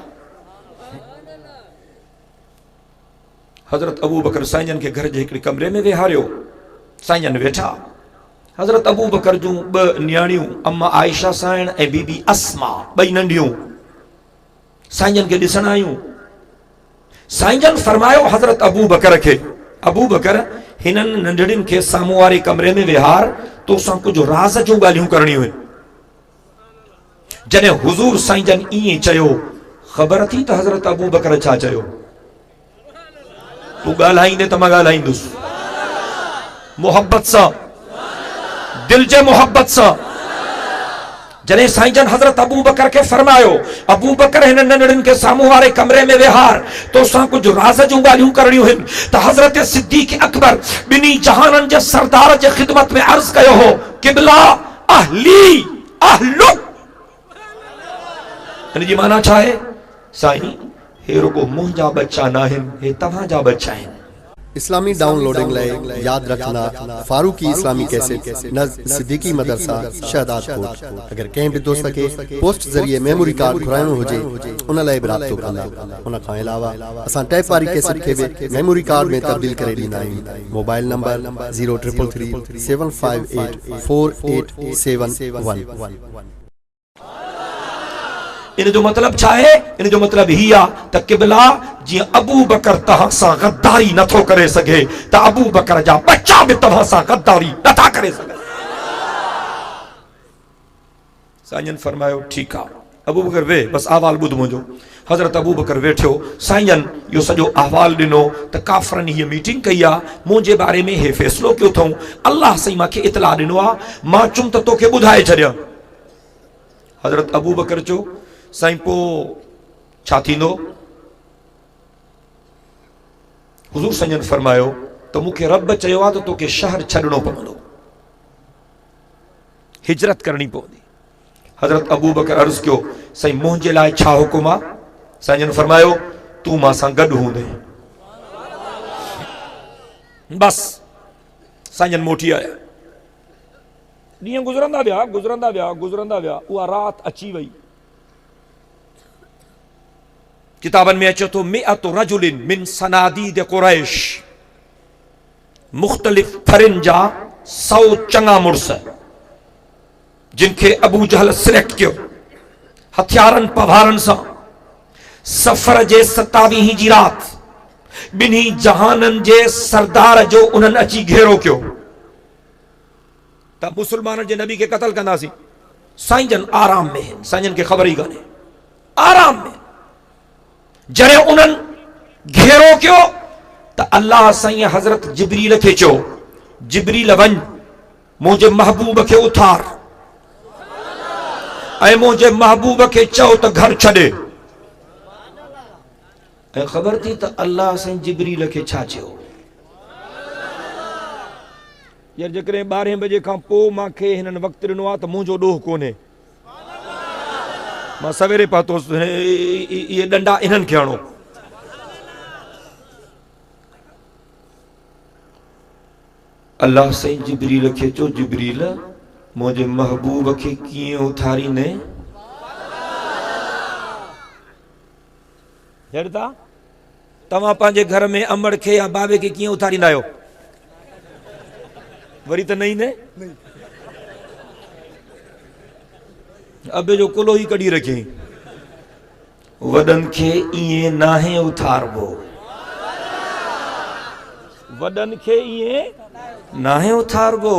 हज़रत अबू बकर साईं जन खे घर जे हिकिड़े कमरे में वेहारियो। साईं जन वेठा। हज़रत अबू बकर जूं ॿ न्याणियूं अम्मा आयशा साईं ऐं बीबी अस्मा, ॿई नंढियूं, साईं जन खे ॾिसण आयूं। साईं जन फरमायो हज़रत अबू बकर खे, अबू बकर हिननि नंढड़ियुनि खे साम्हूं वारे कमरे में विहार, तोसां कुझु राज़ जूं ॻाल्हियूं करणियूं आहिनि। जॾहिं हुज़ूर साईं जन ईअं चयो, ख़बर थी त हज़रत अबू बकर छा चयो? तूं ॻाल्हाईंदे त मां ॻाल्हाईंदुसि, मोहब्बत सां, दिल जे मोहब्बत सां। जॾहिं साईं जन हज़रत अबू बकर खे फरमायो, अबू बकर हिन नंढड़ियुनि खे साम्हूं वारे कमरे में विहार, तोसां कुझु राज़ जूं ॻाल्हियूं करणियूं आहिनि, त हज़रत सिद्दीक़ अकबर ॿिन्ही जहाननि जे सरदार जे ख़िदमत में अर्ज़ कयो हो, क़िबला अहली अहलुक। हिन जी माना छा आहे? साईं, हे रुगो मुंहिंजा बच्चा न आहिनि, हे तव्हांजा बच्चा आहिनि। इस्लामी डाउनलोडिंग लाइ याद रखना फारूकी इस्लामी कैसेट नज़ सिद्दीकी मदरसा शहदाद कोट। अगर कंहिं बि दोस्त खे पोस्ट ज़रिए मेमोरी कार्ड घुराइणो हुजे उन लाइ बि राब्तो कंदा। उन खां अलावा असां टैप वारी कैसेट खे बि मेमोरी कार्ड में तब्दील करे ॾींदा आहियूं। Mobile number 0333 758 4871। इन जो मतलब छा है? इन जो मतलब ही आ त क़िबला जी अबू बकर तहां सां गद्दारी नथो करे सके, त अबू बकर जा बच्चा भी तहां सां गद्दारी नथा करे सके। साईं फरमायो ठीक आ, अबू बकर वे, बस अहवाल ॿुध मुंहिंजो। हज़रत अबू बकर वेठो। साईं इहो सॼो अहवाल ॾिनो त काफ़रनि हीअ मीटिंग कई आहे, मुंहिंजे बारे में हे फ़ैसिलो कयो अथऊं, अल्लाह साईं मूंखे इतला ॾिनो आहे, मां चुम त तोखे ॿुधाए छॾियां। हज़रत अबू बकर चयो, साईं पोइ छा थींदो? हुज़ूर साईं फरमायो त मूंखे रब चयो आहे त तोखे शहर छॾिणो पवंदो, हिजरत करणी पवंदी। हज़रत अबू बकर अर्ज़ कयो, साईं मुंहिंजे लाइ छा हुकुम आहे? साईं फरमायो, तूं मां सां गॾु हूंदे। बस साईं मोटी आया। ॾींहं गुज़रंदा विया, गुज़रंदा विया, गुज़रंदा विया। उहा राति अची वई। किताबनि में अचे थो, मिअतु रजुलिन मिन सनादीद कुरैश, मुख़्तलिफ़ फरिन जा 100 चङा मुड़स, जिनखे अबू जहल सिलेक्ट कयो हथियारनि पवारनि सां। सफ़र जे 27 जी राति ॿिन्ही जहाननि जे सरदार जो उन्हनि अची घेरो कयो त मुसलमाननि जे नबी खे क़तल कंदासीं। साईं जन आराम में आहिनि, साईं जन खे ख़बर ई कान्हे, आराम में। जॾहिं उन्हनि घेरो कयो त अल्लाह साईं हज़रत जिब्रील खे चयो, जिब्रील वञ, मुंहिंजे महबूब खे उथार ऐं मुंहिंजे महबूब खे चओ त घर छॾे। ऐं ख़बर थी त अल्लाह साईं जिब्रील खे छा चयो? यार जेकॾहिं 12 बजे खां पोइ मूंखे हिननि वक़्तु ॾिनो आहे त मुंहिंजो ॾोह कोन्हे, मां सवेरे पातोसि, इहे डंडा इन्हनि खे हणो। अल्लाह साईं जिब्रील खे चयो, जिब्रील मुंहिंजे महबूब खे कीअं उथारींदे? हेड़ता तव्हां पंहिंजे घर में अमड़ खे या बाबे खे कीअं उथारींदा आहियो? वरी त न ईंदे, अबे जो कुलो ही कढी रखियईं। वॾनि खे ईअं नाहे उथारबो, वॾनि खे ईअं नाहे उथारबो,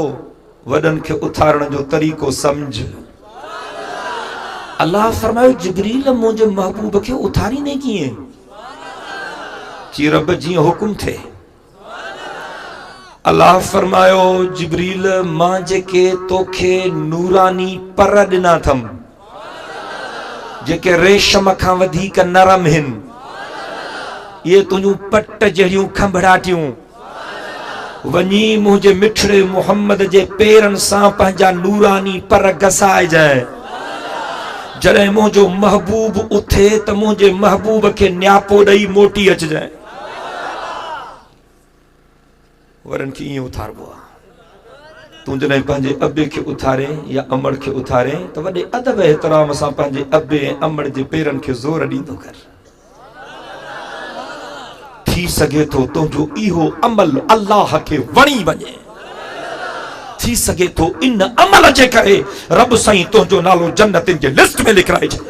वॾनि खे उथारण जो तरीक़ो समझ। अल्लाह फरमायो, जिब्रील मुंहिंजे महबूब खे उथारींदे कीअं? चई रब जीअं हुकुम थे। अल्लाह फरमायो जिब्रील मां जेके तोखे नूरानी पर ॾिना अथम जेके रेशम खां वधीक नरम आहिनि, ये तुंहिंजूं पट जहिड़ियूं खंभड़ाटियूं वञी मुंहिंजे मिठड़े मुहम्मद जे पेरनि सां पंहिंजा नूरानी पर घसाइजांइ। जॾहिं मुंहिंजो महबूब उथे त मुंहिंजे महबूब खे न्यापो ॾेई मोटी अचजांइ। वरनि खे ईअं उथारबो आहे। तूं जॾहिं पंहिंजे अबे खे उथारे या अमड़ खे उथारे त वॾे अदब एहतराम सां पंहिंजे अबे ऐं अमड़ जे पेरनि खे ज़ोर ॾींदो कर। थी सघे थो तुंहिंजो इहो अमल अल्लाह खे वणी वञे, थी सघे थो इन अमल जे करे रब साईं तुंहिंजो नालो जन्नतिन जे लिस्ट में लिखाए छॾे।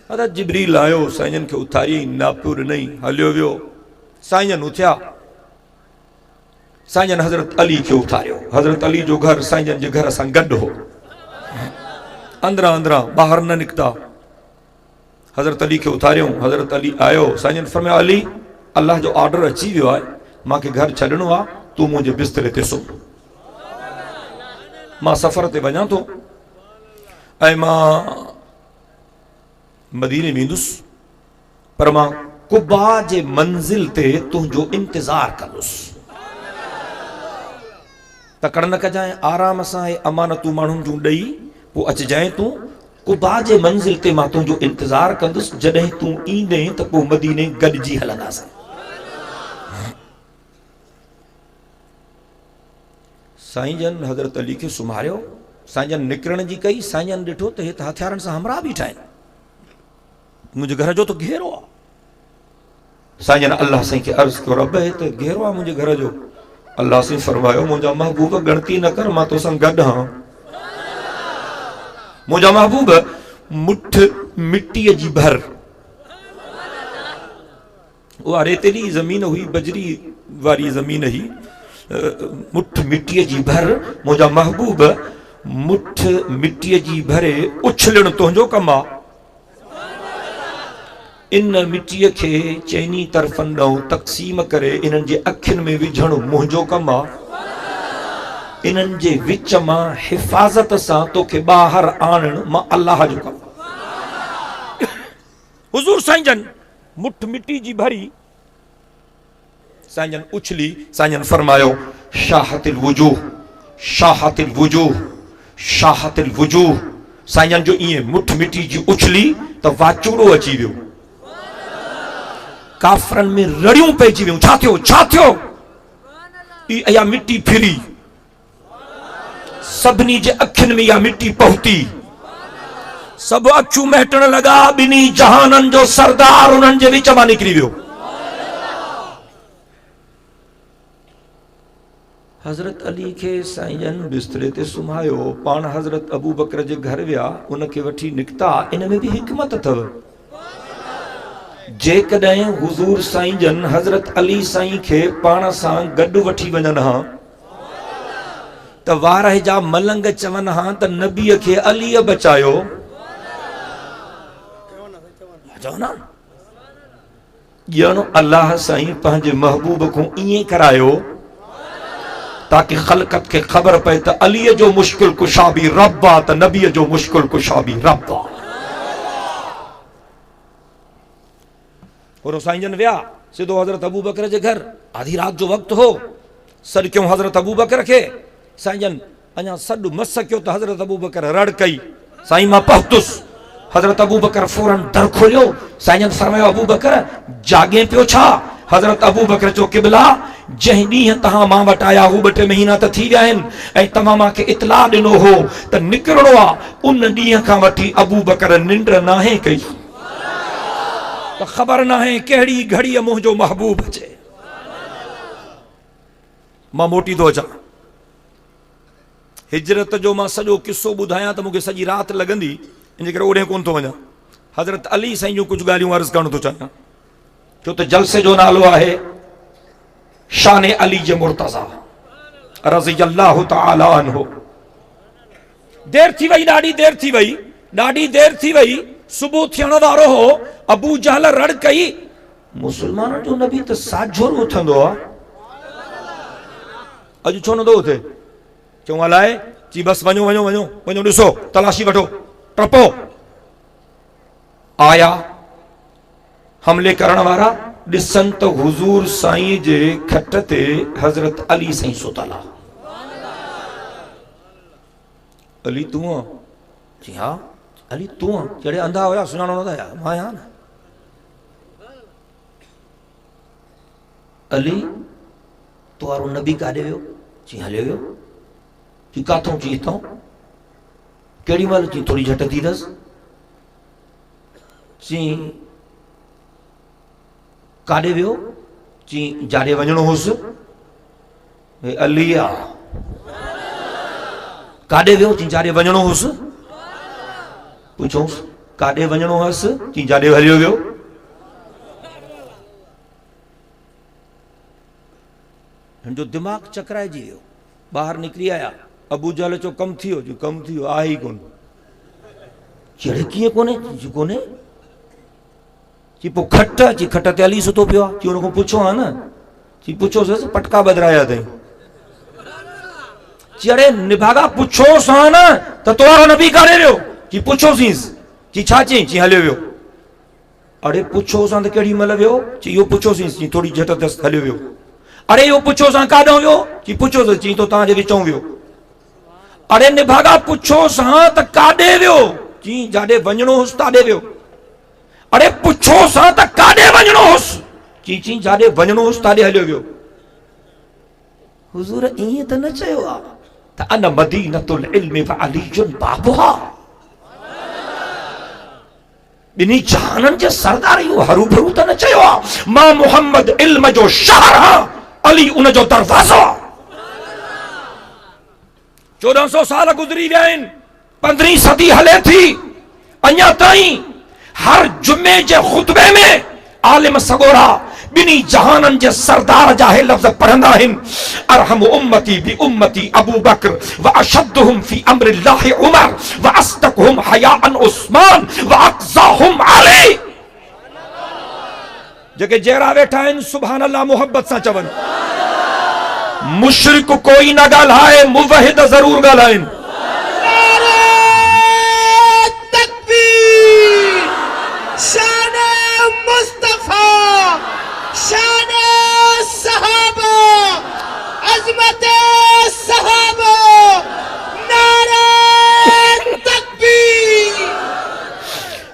हज़रत जिब्रील आयो, साईं खे उथारी, नापियो ॾिनई, हलियो वियो। साईं उथिया, साईं हज़रत अली खे उथारियो। हज़रत अली जो घर साईं जे घर सां गॾु हो, अंदरां अंदरां ॿाहिरि न निकिता। हज़रत अली खे उथारियो, हज़रत अली आयो। साईं फरमाया अली अल्लाह जो ऑर्डर अची वियो आहे, मूंखे घर छॾिणो आहे, तूं मुंहिंजे बिस्तरे ते सुम्ह। मां सफ़र ते वञा थो ऐं मां मदीने वेंदुसि, पर मां कुबा जे मंज़िल ते तुंहिंजो इंतज़ार कंदुसि। तकड़ न कजांइ, आराम सां अमानतूं माण्हुनि जूं ॾेई पोइ अचिजांइ। तूं कुबा जे मंज़िल ते मां तुंहिंजो इंतज़ार कंदुसि। जॾहिं तूं ईंदे त पोइ मदीने गॾिजी हलंदासीं। साईं जन हज़रत अली खे सुम्हारियो। साईं जन निकिरण जी कई। साईं जन ॾिठो त हे त हथियारनि सां हमरा बीठा आहिनि, मुंहिंजे घर जो त घेरो आहे। साईं जन अल्लाह साईं खे अर्ज़ु कयो, रब हे त घेरो आहे मुंहिंजे घर जो। अल्लाह साईं फरमायो मुंहिंजा महबूब गणती न कर, मां तोसां गॾु आहियां। मुंहिंजा महबूब मुठ मिटीअ जी भर, उहा रेतीली ज़मीन हुई, बजरी वारी ज़मीन हुई, मुठ मिटीअ जी भर। मुंहिंजा महबूब मुठ मिटीअ जी भरे उछलण तुंहिंजो कमु आहे। इन मिटीअ खे चइनी तरफ़नि ॾांहुं तक़सीम करे इन्हनि जे अखियुनि में विझणु मुंहिंजो कमु आहे। इन्हनि जे विच मां हिफ़ाज़त सां तोखे ॿाहिरि आणणु मां अल्लाह जो कमु आहे। हुज़ूर साईं जन मुठ मिटी जी भरी, साईं जन उछली। साईं जन फरमायो शाहतिल वुजूह, शाहतिल वुजूह, शाहतिल वुजूह। साईं जन जो ईअं मुठ मिटी जी उछली त वाचूड़ो अची वियो। काफ़रनि में रड़ियूं पइजी वियूं। छा थियो, छा थियो? इहा मिटी फिरी, सभिनी जे अखियुनि में इहा मिटी पहुती। सभु अखियूं महटण लॻा। ॿिन्ही जहाननि जो सरदार उन्हनि जे विच मां निकिरी वियो। हज़रत अली खे साईं जन बिस्तरे ते सुम्हायो। पाण हज़रत अबू बकर जे घर विया, उनखे वठी निकिता। इन में बि हिकमत अथव। जेकॾहिं हुज़ूर साईं जन हज़रत अली साईं खे पाण सां गॾु वठी वञनि हा त वारह जा मलंग चवनि हा त नबीअ खे अलीअ बचायो। ॼण अल्लाह साईं पंहिंजे महबूब खां ईअं करायो ताकि ख़लक़त खे ख़बर पए त अलीअ जो मुश्किल कुशा बि रब आहे, त नबीअ जो मुश्किल कुशा बि रब आहे। और साईं जन विया सिधो हज़रत अबू बकर जे घर। आधी रात जो वक़्तु हो। सॾु कयूं हज़रत अबू बकर खे। साईं जन अञा सॾु मस कयो त हज़रत अबू बकर रड़ कई, साईं मां पहुतुसि। हज़रत अबू बकर फौरन दर खोलियो। साईं जन फरमायो अबू बकर जागे पियो छा? हज़रत अबू बकर चयो क़िबला जंहिं ॾींहुं तव्हां मां वटि आया हू 2-3 महीना त थी विया आहिनि ऐं तव्हां मूंखे इतला ॾिनो हो त निकिरणो आहे। उन ॾींहं खां वठी अबू बकर निंड नाहे कई, त ख़बर नाहे कहिड़ी घड़ीअ मुंहिंजो महबूब अचे। मां मोटी थो अचां। हिजरत जो मां सॼो किस्सो ॿुधायां त मूंखे सॼी राति लॻंदी, इन करे ओॾे कोन थो वञा। हज़रत अली साईं जूं कुझु ॻाल्हियूं अर्ज़ु करणु थो चाहियां, छो त जलसे जो नालो आहे शान अली जे मुर्तज़ा रज़ियल्लाहु तआला अन्हु। देर थी वई, ॾाढी देर थी वई, ॾाढी देर थी वई। सुबुह थियण वारो हो, अबू जहल रड़ कई, मुसलमान जो नबी तो साझोर उथंदो आहे, अॼु छो नथो उथे? चऊं अलाए, चई बस वञो वञो वञो वञो ॾिसो, तलाशी वठो, टपो। आया हमले करण वारा, ॾिसन त हुजूर साईं जे खट ते हज़रत अली साईं सुतल आहे। अली तूं आहीं? जी हा। अली तूं आहीं? जहिड़े अंधा हुया सुञाणो नथा, मां आहियां न। अली तो वारो नबी काॾे वियो? जी हलियो वियो। जी काथों? जी हितां। केड़ी महिल? जी थोड़ी झट थी अथसि। जी काॾे वियो? जी जाॾे वञिणो हुअसि। भई अली आहे। काॾे वियो? जी जाॾे वञिणो हुअसि। पुछोसि काॾे वञिणो हुअसि? जी जाॾे हलियो वियो। हिनजो दिमाग़ चकराइजी वियो, ॿाहिरि निकिरी आया। अबू जहल चो कमु थी वियो? जी कमु थी वियो, आहे ई कोन। जहिड़े कीअं कोन्हे? जी कोन्हे। जी पोइ खट? जी खट ते अली सुतो पियो आहे। जी हुन खां पुछो आहे न। जी पुछोसि पटका बदिराया अथई। जी अड़े निभागा पुछोसि हा न त तोवारो नबी काॾे वियो? जी पुछोसींसि। जी छा चई? जी हलियो वियो। अड़े पुछोसि हा त केॾी महिल वियो? जी इहो पुछोसींसि। जी थोड़ी झट अथसि, हलियो वियो। अरे इहो पुछोसि हा काॾों वियो? जी पुछोसि। जी तो तव्हांजे विचों वियो। अरे निभागा पुछोसि हा त काॾे वियो? जी जाॾे वञिणो हुअसि ताॾे वियो। अरे पुछोसि हा त काॾे वञिणो हुअसि? जी जाॾे वञिणो हुअसि ताॾे हलियो वियो। हुज़ूर ईअं त न चयो आहे त अन मदीनतुल इल्म व अलीयुन बाबुहा? ॿिन्ही जहाननि जे सरदार इहो हरू भरू त न चयो आहे मां मुहम्मद इल्म जो शहर आहियां, अली उन जो दरवाज़ो आहे। 1400 साल गुज़री विया आहिनि, 15वीं सदी हले थी, अञा ताईं हर जुमे जे खुतबे में आलिम सगोरा ॿिन्ही जहाननि जे सरदार जा हे लफ़्ज़ पढ़ंदा आहिनि, अरहम उम्मती बि उम्मती अबू बकर व अशद्दुहुम फी अम्रिल्लाहि उमर व अस्दक़ुहुम हयाअन उस्मान व अक़ज़ाहुम अली। जेके जहिड़ा वेठा आहिनि सुभान अल्लाह मोहब्बत सां चवनि। मुशरिक कोई न ॻाल्हाए, मुवहिद ज़रूर ॻाल्हाइनि।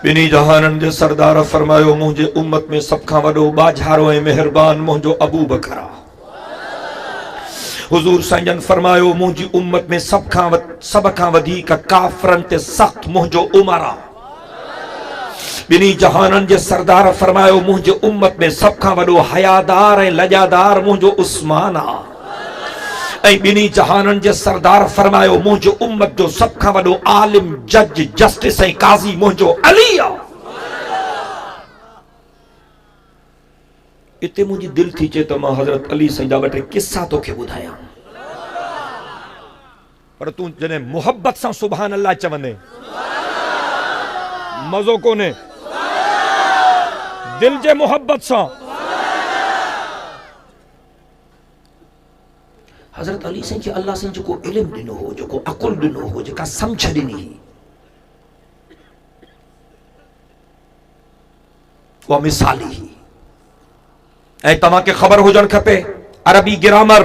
ॿिन्ही जहाननि जे सरदार फरमायो मुंहिंजे उम्मत में सभ खां वॾो बाझारो ऐं मेहरबान मुंहिंजो अबू बकर आहे। हुज़ूर साईं फरमायो मुंहिंजी उम्मत में सभ खां वधीक काफ़रनि ते सख़्त मुंहिंजो उमर आहे। ॿिन्ही जहाननि जे सरदार फरमायो मुंहिंजे उम्मत में सभ खां वॾो हयादार ऐं लजादार मुंहिंजो उस्मान आहे। ऐं ॿिन्ही जहाननि जे सरदार फरमायो मुंहिंजो उम्मत जो सभ खां वॾो आलिम जज जस्टिस ऐं काज़ी मुंहिंजो अली आहे। इते मुंहिंजी दिलि थी चए त मां हज़रत अली साईं जा ॿ टे किस्सा तोखे ॿुधायां, पर तूं जॾहिं मुहब्बत सां सुभान अल्लाह चवंदे मज़ो कोन्हे। दिल जे मुहब्बत सां हज़रत अली साईं खे अल्लाह साईं जेको इल्मु ॾिनो हो, जेको अकुल ॾिनो हो, जेका सम्झ ॾिनी, उहा मिसाली ही। ऐं तव्हांखे ख़बर हुजणु खपे अरबी ग्रामर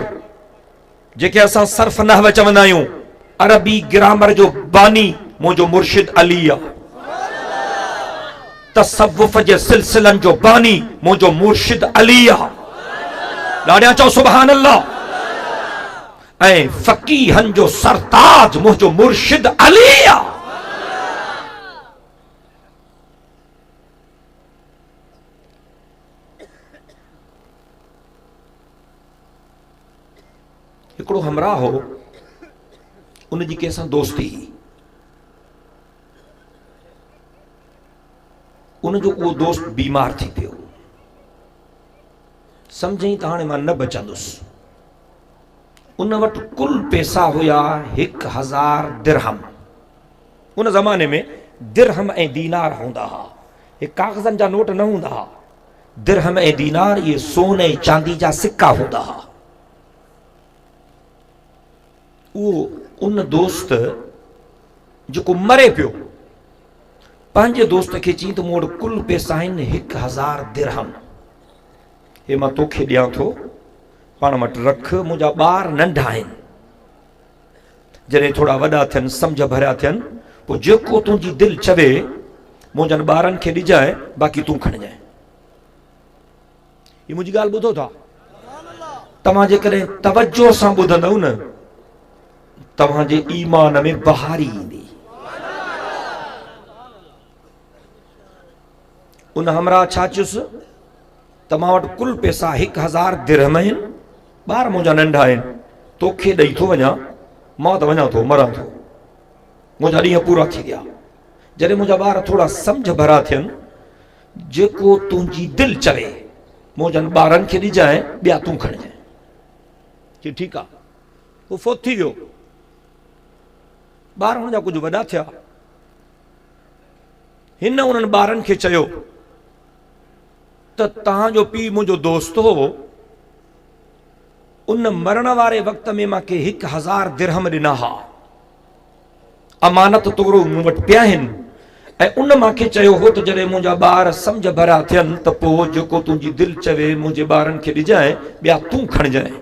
जेके असां सर्फ नहव चवंदा आहियूं, अरबी ग्रामर जो बानी मुंहिंजो मुर्शिद अली आहे। तसव्वुफ जे सिलसिलनि जो बानी मुंहिंजो मुर्शिद अली आहे। ॾाढा चओ सुभान अल्लाह। ऐं फ़क़ीहनि जो सरताज मुंहिंजो मुर्शिद अली आहे। हिकिड़ो हमराह हो, उनजी कंहिंसां दोस्ती, उनजो उहो दोस्त बीमार थी पियो। सम्झई त हाणे मां न बचंदुसि। उन वटि कुल पैसा हुया 1000 दिरहम। उन ज़माने में दिरहम ऐं दीनार हूंदा हुआ। हे कागज़नि जा नोट न हूंदा हुआ। दिरहम ऐं दीनार ये सोन ऐं चांदी जा सिक्का हूंदा हुआ। उहो उन दोस्त जेको मरे पियो पंहिंजे दोस्त खे चई त मूं वटि कुल पैसा आहिनि 1000 दिरहम, हे मां तोखे ॾियां थो, पाण वटि रख, मुंहिंजा ॿार नंढा आहिनि, जॾहिं थोड़ा वॾा थियनि सम्झ भरिया थियनि पोइ जेको तुंहिंजी दिलि चवे मुंहिंजनि ॿारनि खे ॾिजांइ, बाक़ी तूं खणजांइ। ही मुंहिंजी ॻाल्हि ॿुधो था? तव्हां जेकॾहिं तवज्जो सां ॿुधंदव न तव्हांजे ईमान में बहारी ईंदी। उन हमरा छा चयुसि, तव्हां वटि कुल पैसा 1000 दिरहम आहिनि, ॿार मुंहिंजा नंढा आहिनि, तोखे ॾेई थो वञा, मां त वञा थो, मरां थो, मुंहिंजा ॾींहं पूरा थी विया। जॾहिं मुंहिंजा ॿार थोड़ा सम्झ भरा थियनि, जेको तुंहिंजी दिलि चवे मुंहिंजनि ॿारनि खे ॾिजांइ, ॿिया तूं खणजांइ। चई ठीकु आहे। उहो फोत थी वियो। ॿार हुनजा कुझु वॾा थिया। हिन उन्हनि ॿारनि खे चयो त तव्हांजो पीउ मुंहिंजो दोस्त हो, उन मरण वारे वक़्त में मूंखे 1000 दिरहम ॾिना हा, अमानत तोरो मूं वटि पिया आहिनि, ऐं उन मूंखे चयो हो त जॾहिं मुंहिंजा ॿार सम्झ भरिया थियनि त पोइ जेको तुंहिंजी दिलि चवे मुंहिंजे ॿारनि खे ॾिजांइ, ॿिया तूं खणजांइ।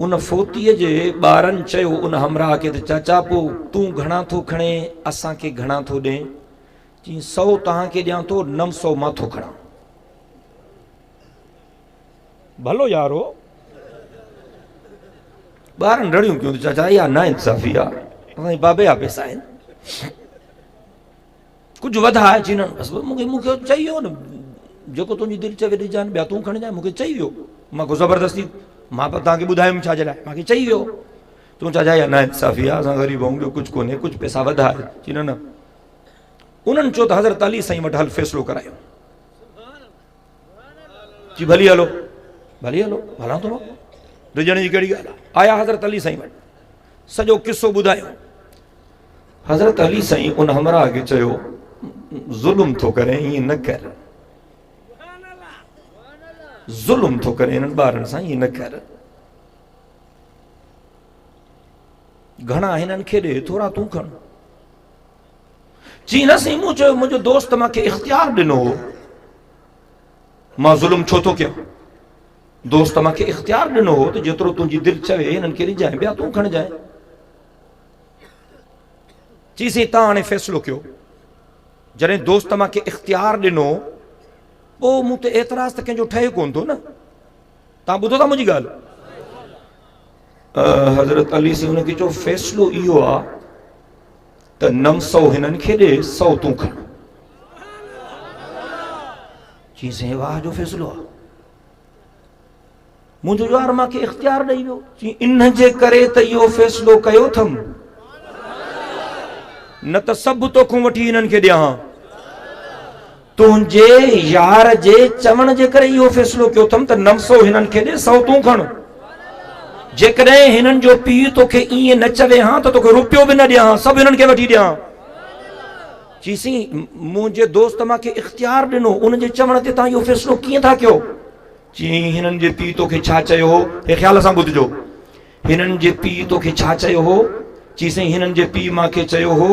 उन फोतीअ जे ॿारनि चयो उन हमराह खे त चाचा पोइ तूं घणा थो खणे, असांखे घणा थो ॾे? चई 100 तव्हांखे ॾियां थो, 900 मां थो खणां। भलो यारो। ॿारनि रड़ियूं कयूं त चाचा इहा ना इंसाफ़ी आहे, असांजे बाबे जा पैसा आहिनि, कुझु वधाए। चई न मूंखे चई वियो न, जेको तुंहिंजी दिलि चवे ॾिजांइ, ॿिया तूं खणजांइ, मूंखे चई वियो, मां को ज़बरदस्ती मां पर तव्हांखे ॿुधायुमि छाजे लाइ, मूंखे चई वियो। तूं चाचा इहा ना इंसाफ़ी आहे, असां ग़रीब आहियूं, ॿियो कुझु कोन्हे, कुझु पैसा वधाए। चई न न। उन्हनि चयो त हज़रत अली साईं वटि हल फ़ैसिलो करायूं। जी भली हलो, भली हलो, हलां थो, रिजण जी कहिड़ी ॻाल्हि आहे। आया हज़रत अली साईं वटि, सॼो किस्सो ॿुधायो। हज़रत अली साईं उन हमराह खे चयो ज़ुल्म थो करे, ईअं न कर, ज़ुल्म थो करे हिननि ॿारनि सां, ईअं न कर, घणा हिननि खे ॾे, थोड़ा तूं खण। चई न साईं, मूं चयो मुंहिंजो दोस्त मूंखे इख़्तियार ॾिनो हो, मां ज़ुल्म छो थो कयां? दोस्त मूंखे इख़्तियार ॾिनो हो त जेतिरो तुंहिंजी दिलि चवे हिननि खे ॾिजांइ, ॿिया तूं खणजांइ। चई साईं तव्हां हाणे फ़ैसिलो कयो, जॾहिं दोस्त मूंखे इख़्तियार ॾिनो पोइ मूं ते एतिराज़ त कंहिंजो ठहे कोन थो न। तव्हां ॿुधो था मुंहिंजी ॻाल्हि? हज़रत अली साईं हुनखे चयो फ़ैसिलो इहो आहे त 900 हिननि खे ॾे, 100 तूं खण। चई साईं वाह जो फ़ैसिलो आहे, मुंहिंजो यार मूंखे इख़्तियार ॾेई वियो। चई इन जे करे त इहो फ़ैसिलो कयो अथमि, न त सभु तोखूं वठी हिननि खे ॾियां, तुंहिंजे यार जे चवण जे करे इहो फ़ैसिलो कयो अथमि त 900 हिननि खे ॾे, 100 तूं खण। जेकॾहिं हिननि जो पीउ तोखे ईअं न चवे हा त तोखे रुपयो बि न ॾियां, सभु हिननि खे वठी ॾियां। चईसीं मुंहिंजे दोस्त मूंखे इख़्तियार ॾिनो, उन जे चवण ते तव्हां इहो फ़ैसिलो कीअं था कयो? चई हिननि जे पीउ तोखे छा चयो हो, हे ख़्याल सां ॿुधिजो, हिननि जे पीउ तोखे छा चयो हो? चई साईं हिननि जे पीउ मूंखे चयो हो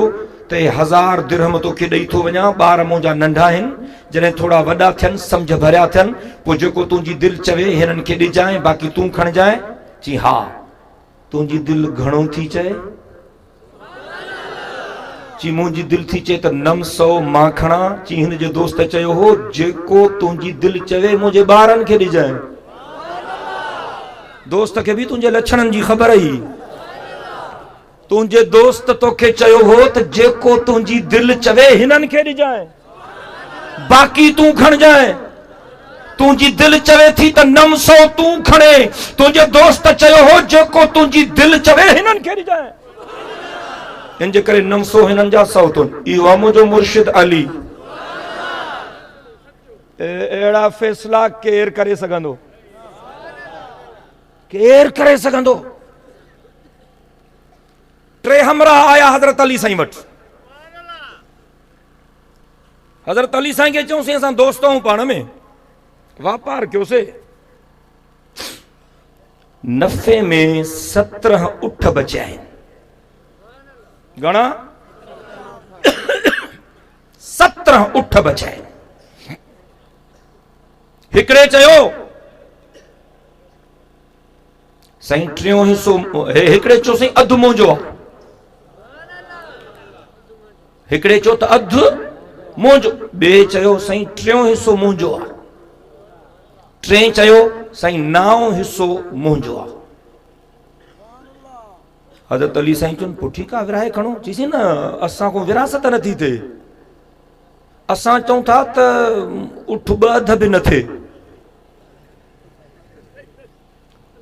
त 1000 दिरहम तोखे ॾेई थो वञा, ॿार मुंहिंजा नंढा आहिनि, जॾहिं थोड़ा वॾा थियनि सम्झ भरिया थियनि पोइ जेको तुंहिंजी दिलि चवे हिननि खे ॾिजांइ, बाक़ी तूं खणजांइ। चई हा, तुंहिंजी दिलि घणो थी चए? चई मुंहिंजी दिलि थी चए त 900 मां खणां। चई हिन जो दोस्त चयो हो जेको तुंहिंजी दिलि चवे मुंहिंजे ॿारनि खे ॾिजांइ। दोस्त खे बि तुंहिंजे लक्षणनि जी ख़बर हुई। तुंहिंजे दोस्त तोखे चयो हो त जेको तुंहिंजी दिलि चवे हिननि खे ॾिजांइ, बाक़ी तूं खणजांइ। तुंहिंजी दिलि चवे थी त 900 तूं खणे, तुंहिंजे दोस्त चयो हो जेको तुंहिंजी दिलि चवे हिननि खे ॾिजांइ, इन जे करे 900 हिननि जा 100 तुन। इहो आहे मुंहिंजो मुर्शिद अली। अहिड़ा फ़ैसिला केरु करे सघंदो? केरु करे सघंदो? टे हमरा आया हज़रत अली साईं वटि। हज़रत अली साईं खे चऊंसीं असां दोस्त आहियूं, पाण में वापार कयोसीं। नफ़े में 17 उठ बचिया आहिनि। घणा? 17 उठ बचिया आहिनि। हिकिड़े चयो साईं टियों हिसो, हिकिड़े चयो साईं अधु मुंहिंजो आहे। हिकिड़े चयो त अधु मुंहिंजो, ॿिए चयो साईं टियों हिसो मुंहिंजो आहे। टे चयो साईं 9 हिसो मुंहिंजो आहे। हज़रत अली साईं चवनि पोइ ठीकु आहे, विराए खणो। चईसीं न असां को विरासत नथी थिए, असां चऊं था त उठ ॿ अध बि न थिए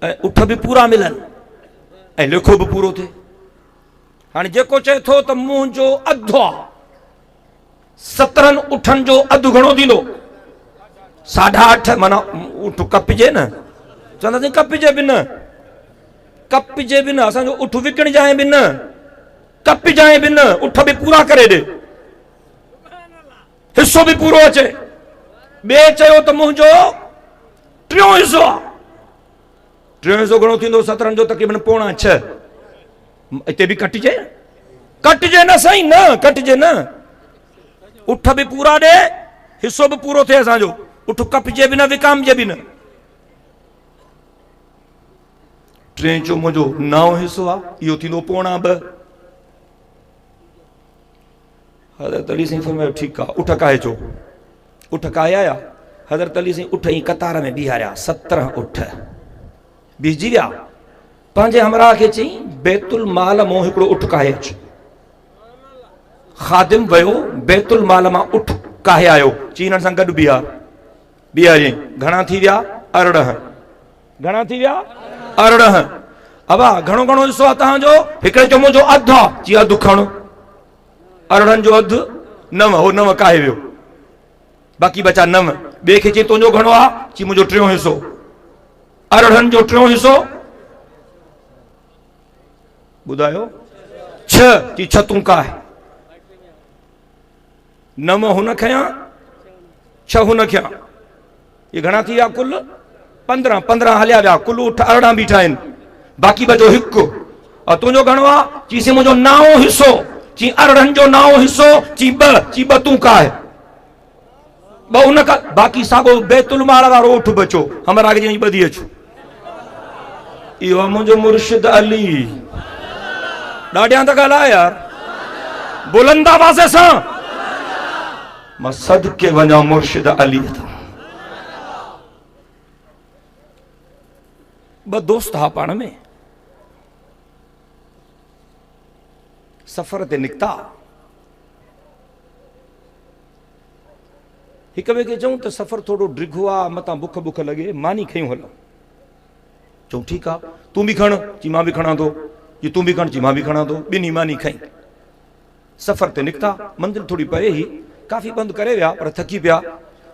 ऐं उठ बि पूरा मिलनि ऐं लिखो बि पूरो थिए। हाणे जेको चए थो त मुंहिंजो अधु आहे, 17 उठनि जो अधु घणो थींदो? 8.5। माना उठ कपिजे न, चवंदासीं कपिजे बि न, कपिजे बि न। असांजो उठ विकिणजाए बि न, कपिजाए बि न, उठ बि पूरा करे ॾे, हिसो बि पूरो अचे। ॿिए चयो त मुंहिंजो टियों हिसो आहे। टियों हिसो घणो थींदो? 17 जो तक़रीबन 5.25। हिते बि कटिजे, कटिजे न साईं, न कटिजे न। उठ बि पूरा ॾे, हिसो बि पूरो थिए असांजो। उठ कपिजे बि न, विकामजे बि न। टे चयो मुंहिंजो 9 हिसो आहे, इहो थींदो 2.25। हज़रत अली साईं फरमायो ठीकु आहे, उठ काहे चो? उठ काहे आया? हज़रत अली साईं उठ ई कतार में बीहारिया, 17 उठ बीहजी विया। पंहिंजे हमराह खे चई बैतुल माल मां हिकिड़ो उठ काहे अच। ख़ादिम वियो बैतुल माल मां उठ काहे आयो, चीन सां गॾु बीहारियईं। घणा थी विया? 18। घणा थी विया? 18। अबा घणो घणो हिसो आहे तव्हांजो? हिकिड़े चयो मुंहिंजो अधु आहे, चई अधु खण। 18 जो अधु 9, हो 9 काहे वियो? बाक़ी बचा 9। ॿिए खे चई तुंहिंजो घणो आहे? चई मुंहिंजो 3 हिसो। 18 जो 3 हिसो ॿुधायो 6। चई 6 तूं काहे? 9 हुन खयां, 6 हुन खयां। ये घणा थी विया कुल? 15। 15 हलिया विया, कुल उठ 18 बीठा आहिनि, बाक़ी बचो हिकु। और तुंहिंजो घणो आहे? चईसीं मुंहिंजो 9 हिसो। चई 18 जो 9 हिसो। चई 2। चई 2 तूं काहे? 2 हुन का, बाक़ी साॻो बैतुल माल वारो उठ बचो। हमरा आगे जी ॿधी अचो। इहो आहे मुंहिंजो मुर्शिद अली। ॾाढियां त ॻाल्हाए यार, बुलंद आवाज़ सां। मां सदके वञा मुर्शिद अली था। 2 दोस्त हा पाण में, सफ़र ते निकिता। हिक ॿिए खे चऊं त सफ़र थोरो डिघो आहे, मतां बुख बुख लॻे, मानी खयूं हलूं। चऊं ठीकु आहे, तूं बि खण। चई मां बि खणां थो। चई तूं बि खण। चई मां बि खणां थो। ॿिन्ही मानी खई, सफ़र ते निकिता। मंदिर थोरी परे ही, काफ़ी बंदि करे विया पर थकी पिया।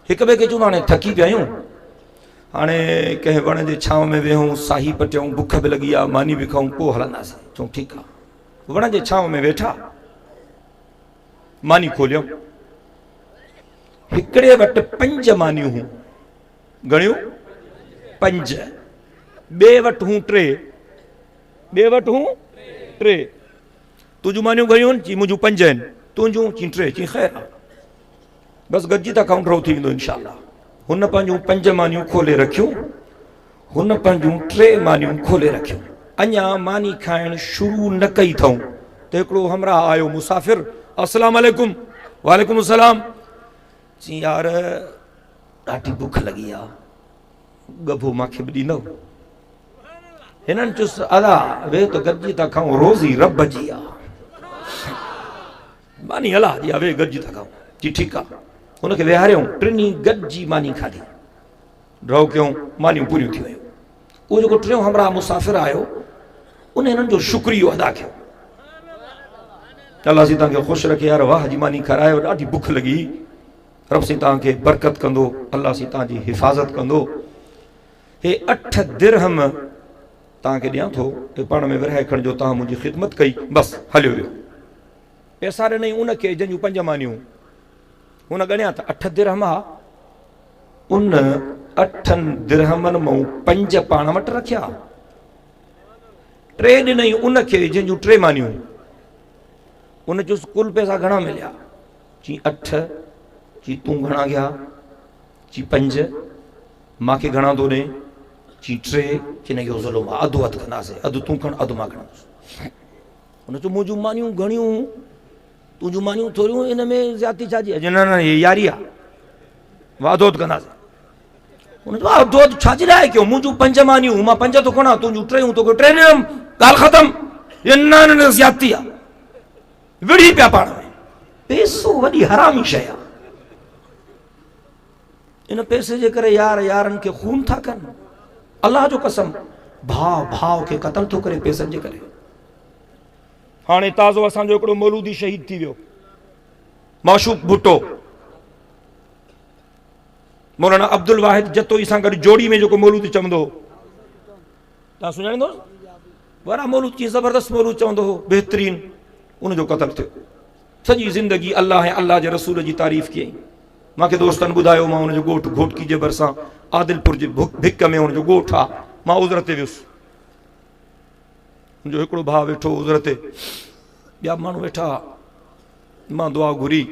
हिक ॿिए खे चऊं हाणे थकी पिया आहियूं, हाणे कंहिं वण जे छांव में वेहूं, साही पटियूं, बुख बि लॻी आहे, मानी बि खाऊं, पोइ हलंदासीं। चऊं ठीकु आहे। वण जे छांव में वेठा, मानी खोलियूं। हिकिड़े वटि 5 मानियूं हुयूं। घणियूं? 5। ॿिए वटि हूं 3। ॿिए वटि हूं 3। तुंहिंजूं मानियूं घणियूं आहिनि? चई मुंहिंजूं 5 आहिनि। तुंहिंजूं? चई 3। चई ख़ैर आहे, बसि गॾिजी था काउंटर थी वेंदो इनशाअल्लाह। हुन पंहिंजूं 5 मानियूं खोले रखियूं, हुन पंहिंजूं 3 मानियूं खोले रखियूं। अञा मानी खाइण शुरू न कई अथऊं त हिकिड़ो हमरा आयो मुसाफ़िर। अस्सलाम वालेकुम। वालेकुम सलाम। चई यार ॾाढी बुख लॻी आहे, गभो मूंखे बि ॾींदव? हिननि चुस अदा वे त गॾिजी था खाऊं, रोज़ी रब जी आहे, मानी हला जी वे गॾिजी था खाऊं। जी ठीकु आहे। हुनखे विहारियऊं, 3 गॾिजी मानी खाधी, ड्रॉ कयूं, मानियूं पूरियूं थी वियूं। उहो जेको 3 हमरा मुसाफ़िर आयो, उन हिननि जो शुक्रियो अदा कयो। अलाह सी तव्हांखे ख़ुशि रखे यार, वाह जी मानी खारायो, ॾाढी बुख लॻी, रब सी तव्हांखे बरकत कंदो, अलाह सी तव्हांजी हिफ़ाज़त कंदो। हे 8 दिरहम तव्हांखे ॾियां थो हे पाण में विरहाए खणिजो, तव्हां मुंहिंजी ख़िदमत कई, बसि हलियो वियो। पैसा ॾिनई उनखे जंहिंजूं 5 मानियूं, हुन ॻणिया त 8 दिरहम आ, उन 8 दिरहमनि मां 5 पाण वटि रखिया। 3 ॾिनई उनखे जंहिंजूं 3 मानियूं, उन चयुसि कुल पैसा घणा मिलिया? चई 8। चई तूं घणा गया? चई 5। मूंखे घणा थो ॾे? चई 3। चई न इहो ज़ुल्म आहे, अधु अधु कंदासीं, अधु तूं खण अधु मां खणंदुसि। हुन चयो मुंहिंजूं मानियूं घणियूं, तुंहिंजूं मानियूं थोरियूं, इन में ज़्यादती छाजी? अॼु न न इहे यारी आहे, वाधो अधु कंदासीं। हुन चयो अधु अधु छाजे लाइ कयो? मुंहिंजूं 5 मानियूं, मां 5 थो खणां, तुंहिंजूं 3 तोखे 3 ॾिनमि, ॻाल्हि ख़तमु। इहे न न ज़्यादती आहे, विड़ी पिया पाण में। पैसो वॾी हरामी शइ आहे। इन पैसे जे करे यार यारनि खे खून था कनि। अलाह जो कसम, भाउ भाउ खे क़तल थो करे पैसनि जे करे। हाणे ताज़ो असांजो हिकिड़ो मौलूदी शहीद थी वियो, माशूक भुट्टो। मौलाना अब्दुल वाहिद जतोई सां गॾु जोड़ी में जेको मौलूद चवंदो हो, तव्हां सुञाणींदो? वरा मौलूद जी ज़बरदस्त मौलूद चवंदो हो, बहितरीन। उनजो क़तल थियो। सॼी ज़िंदगी अल्लाह ऐं अल्लाह जे रसूल जी तारीफ़ कयईं। मूंखे दोस्तनि ॿुधायो, मां हुनजो ॻोठु घोटकी जे भरिसां आदिलपुर जे भिक में हुनजो ॻोठु आहे, मां उज़र ते वियुसि। मुंहिंजो हिकिड़ो भाउ वेठो उज़र ते, ॿिया माण्हू वेठा। मां दुआ घुरी,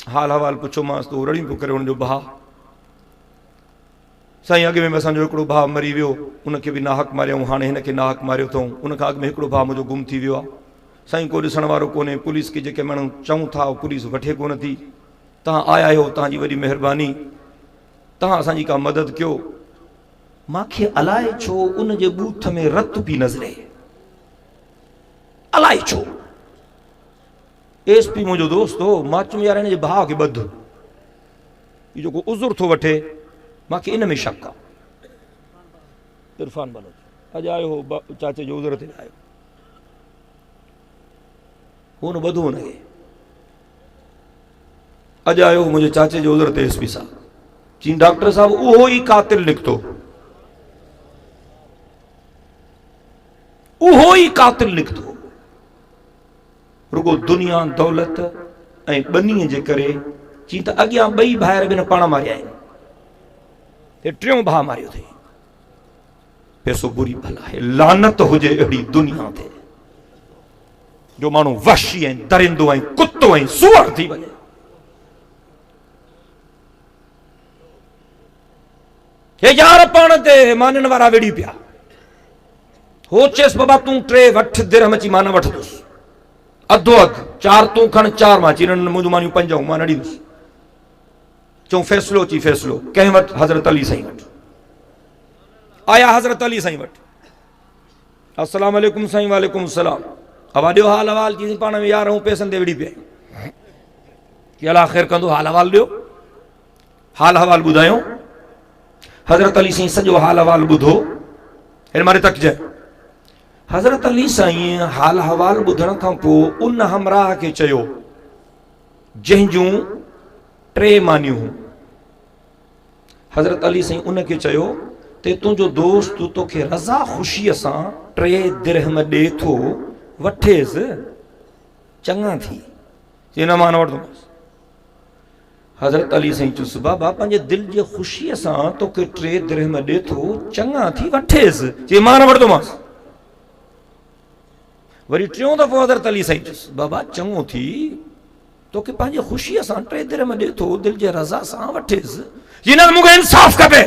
हाल अहवाल पुछोमांसि त उहो रड़ी पियो करे। हुनजो भाउ, साईं अॻु में असांजो हिकिड़ो भाउ मरी वियो, उनखे बि नाहक मारियऊं, हाणे हिनखे नाहक मारियो अथऊं। उनखां अॻु में हिकिड़ो भाउ मुंहिंजो गुम थी वियो आहे। साईं को ॾिसण वारो कोन्हे, पुलिस खे जेके माण्हू चऊं था पुलिस वठे कोन थी। तव्हां आया आहियो, तव्हांजी वॾी महिरबानी, तव्हां असांजी का मदद कयो। मूंखे अलाए छो उन जे बूथ में रत पई नज़रे, अलाए छो। एसपी मुंहिंजो दोस्त हो, मां चयुमि यार हिन जे भाउ खे ॿध, इहो जेको उज़ुर थो वठे, मूंखे इन में शक आहे। इरफान बलोच अॼु आयो हो, चाचे जो उज़र ते आयो, हुन ॿधो हुनखे। अॼु आयो मुंहिंजे चाचे जो उज़र ते एसपी साहब, चई डॉक्टर साहब उहो ई कातिल निकितो, उहो ई कातिल निकितो। रुगो दुनिया दौलत ऐं ॿनीअ जे करे। चई त अॻियां 2 भाइर बि न पाण मारिया आहिनि, हे 3 भाउ मारियो अथई। पैसो बुरी भला आहे, लानत हुजे अहिड़ी दुनिया ते जो माण्हू वहशी ऐं दरिंदो ऐं कुतो ऐं सूअर थी वञे। हे यार पाण ते माननि वारा वेड़ी पिया। हो चयसि बाबा तूं 3 वठ दिरहम, अची मां न वठंदुसि, अधो अधु, 4 तूं खण 4 मां। चई मुंहिंजूं मानियूं 5 मां न ॾींदुसि। चऊं फ़ैसिलो? चई फ़ैसिलो कंहिं वटि? हज़रत अली साईं वटि। आया हज़रत अली साईं वटि। अस्सलाम वालेकुम साईं। वालेकुम सलाम। अवा ॾियो हाल अहवाल। चई पाण में यार हूं पैसनि ते विड़ी पिया। कि अलाह ख़ैर कंदो, हाल अहवाल ॾियो। हाल अहवाल ॿुधायो। हज़रत अली साईं सॼो हाल अहवाल ॿुधो, हिन मारे तकजांइ। हज़रत अली साईं हाल अहवाल ॿुधण खां पोइ उन हमराह खे चयो जंहिंजूं 3 मानियूं। हज़रत अली साईं उनखे चयो ते तुंहिंजो दोस्त तोखे रज़ा ख़ुशीअ सां 3 दिरहम ॾे थो, वठेसि, चङा थी। चई न मां न वठंदुमि। हज़रत अली साईं चयुसि बाबा पंहिंजे दिलि जे ख़ुशीअ सां तोखे 3 दिरहम ॾे थो, चङा थी, वठेसि। चई मां न वठंदोमांसि। वरी 3 दफ़ो हज़रत अली साईं चयुसि बाबा चङो थी, तोखे पंहिंजे ख़ुशीअ सां 3 दिरहम ॾे थो, दिलि जे रज़ा सां, वठेसि। चई न मूंखे इंसाफ़ खपे।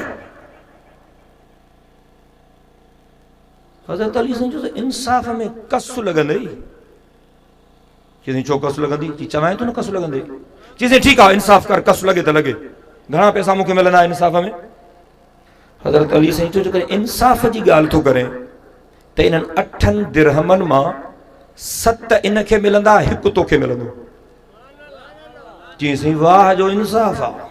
हज़रत अली साईं चयुसि इंसाफ़ में कस लॻंदई। चई छो कस लॻंदी? चई चवां थो न कस लॻंदई। चई ठीकु आहे इंसाफ़ कर, कस लॻे त लॻे, घणा पैसा मूंखे मिलंदा इंसाफ़ में? हज़रत अली साईं चयो जेकॾहिं इंसाफ़ जी ॻाल्हि थो करे त इन्हनि 8 दिरहमनि मां 7 इनखे मिलंदा, 1 तोखे मिलंदो। चई साईं वाह जो इंसाफ़ आहे।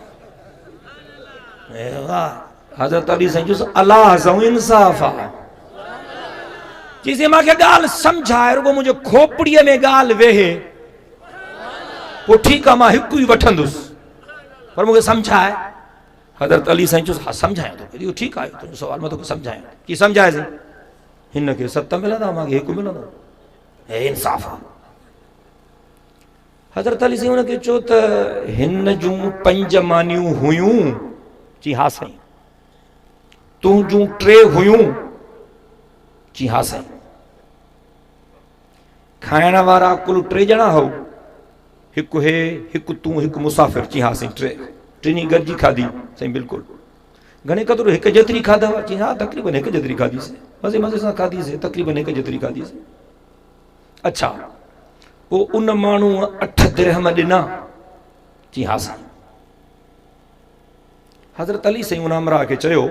हज़रत अली साईं चयुसि अलाह सां इंसाफ़ आहे। चई साईं मूंखे ॻाल्हि सम्झाए, रुगो मुंहिंजे खोपड़ीअ में ॻाल्हि वेहे, पोइ ठीकु आहे मां 1 ई वठंदुसि, पर मूंखे सम्झाए। हज़रत अली साईं चयुसि हा सम्झायां तोखे। इहो ठीकु आहे, तुंहिंजो सुवाल मां तोखे सम्झायां। की सम्झाए साईं? हिन खे 7 मिलंदा, मूंखे 1 मिलंदो, हे इंसाफ़ आहे। हज़रत अली साईं हुनखे चयो त हिन जूं 5 मानियूं हुयूं, चई हा साईं। तूं जूं 3 हुयूं, चई हा साईं। खाइण वारा कुल 3 ॼणा हो, हिकु हे, हिकु तूं, हिकु मुसाफ़िर, चई हा साईं। 3 टिनी गॾिजी खाधी, साईं बिल्कुलु। घणे क़दुरु हिकु जेतिरी खाधव, चई हा तक़रीबन हिकु जेतिरी खाधीसीं, मज़े मज़े सां खाधीसीं, तक़रीबन हिकु जेतिरी खाधीसीं। अच्छा, पोइ उन माण्हूअ 8 दिरहम ॾिना, चई हा साईं। हज़रत अली साईं उन अमरा खे चयो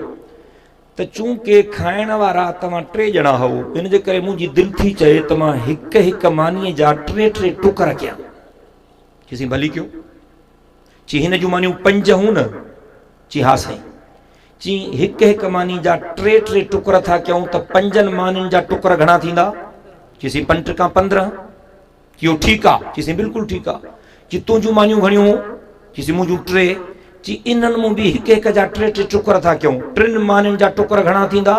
त चूंकि खाइण वारा तव्हां 3 ॼणा हो, इन जे करे मुंहिंजी दिलि थी चए त मां हिकु हिकु मानीअ जा 3 टुकर कयां। चईसीं भली कयो। चई हिन जूं मानियूं 5 हूं न, चई हा साईं। चई हिकु हिकु मानी जा 3 टुकर था कयूं त 5 मानियुनि जा टुकर घणा थींदा? चईसीं 5 × 15। इहो ठीकु आहे, चईसीं बिल्कुलु ठीकु आहे। चई तुंहिंजूं मानियूं घणियूं? चईसीं मुंहिंजूं 3। चई इन्हनि मूं बि हिकु हिकु जा 3 टुकर था कयूं, 3 मानियुनि जा टुकर घणा थींदा?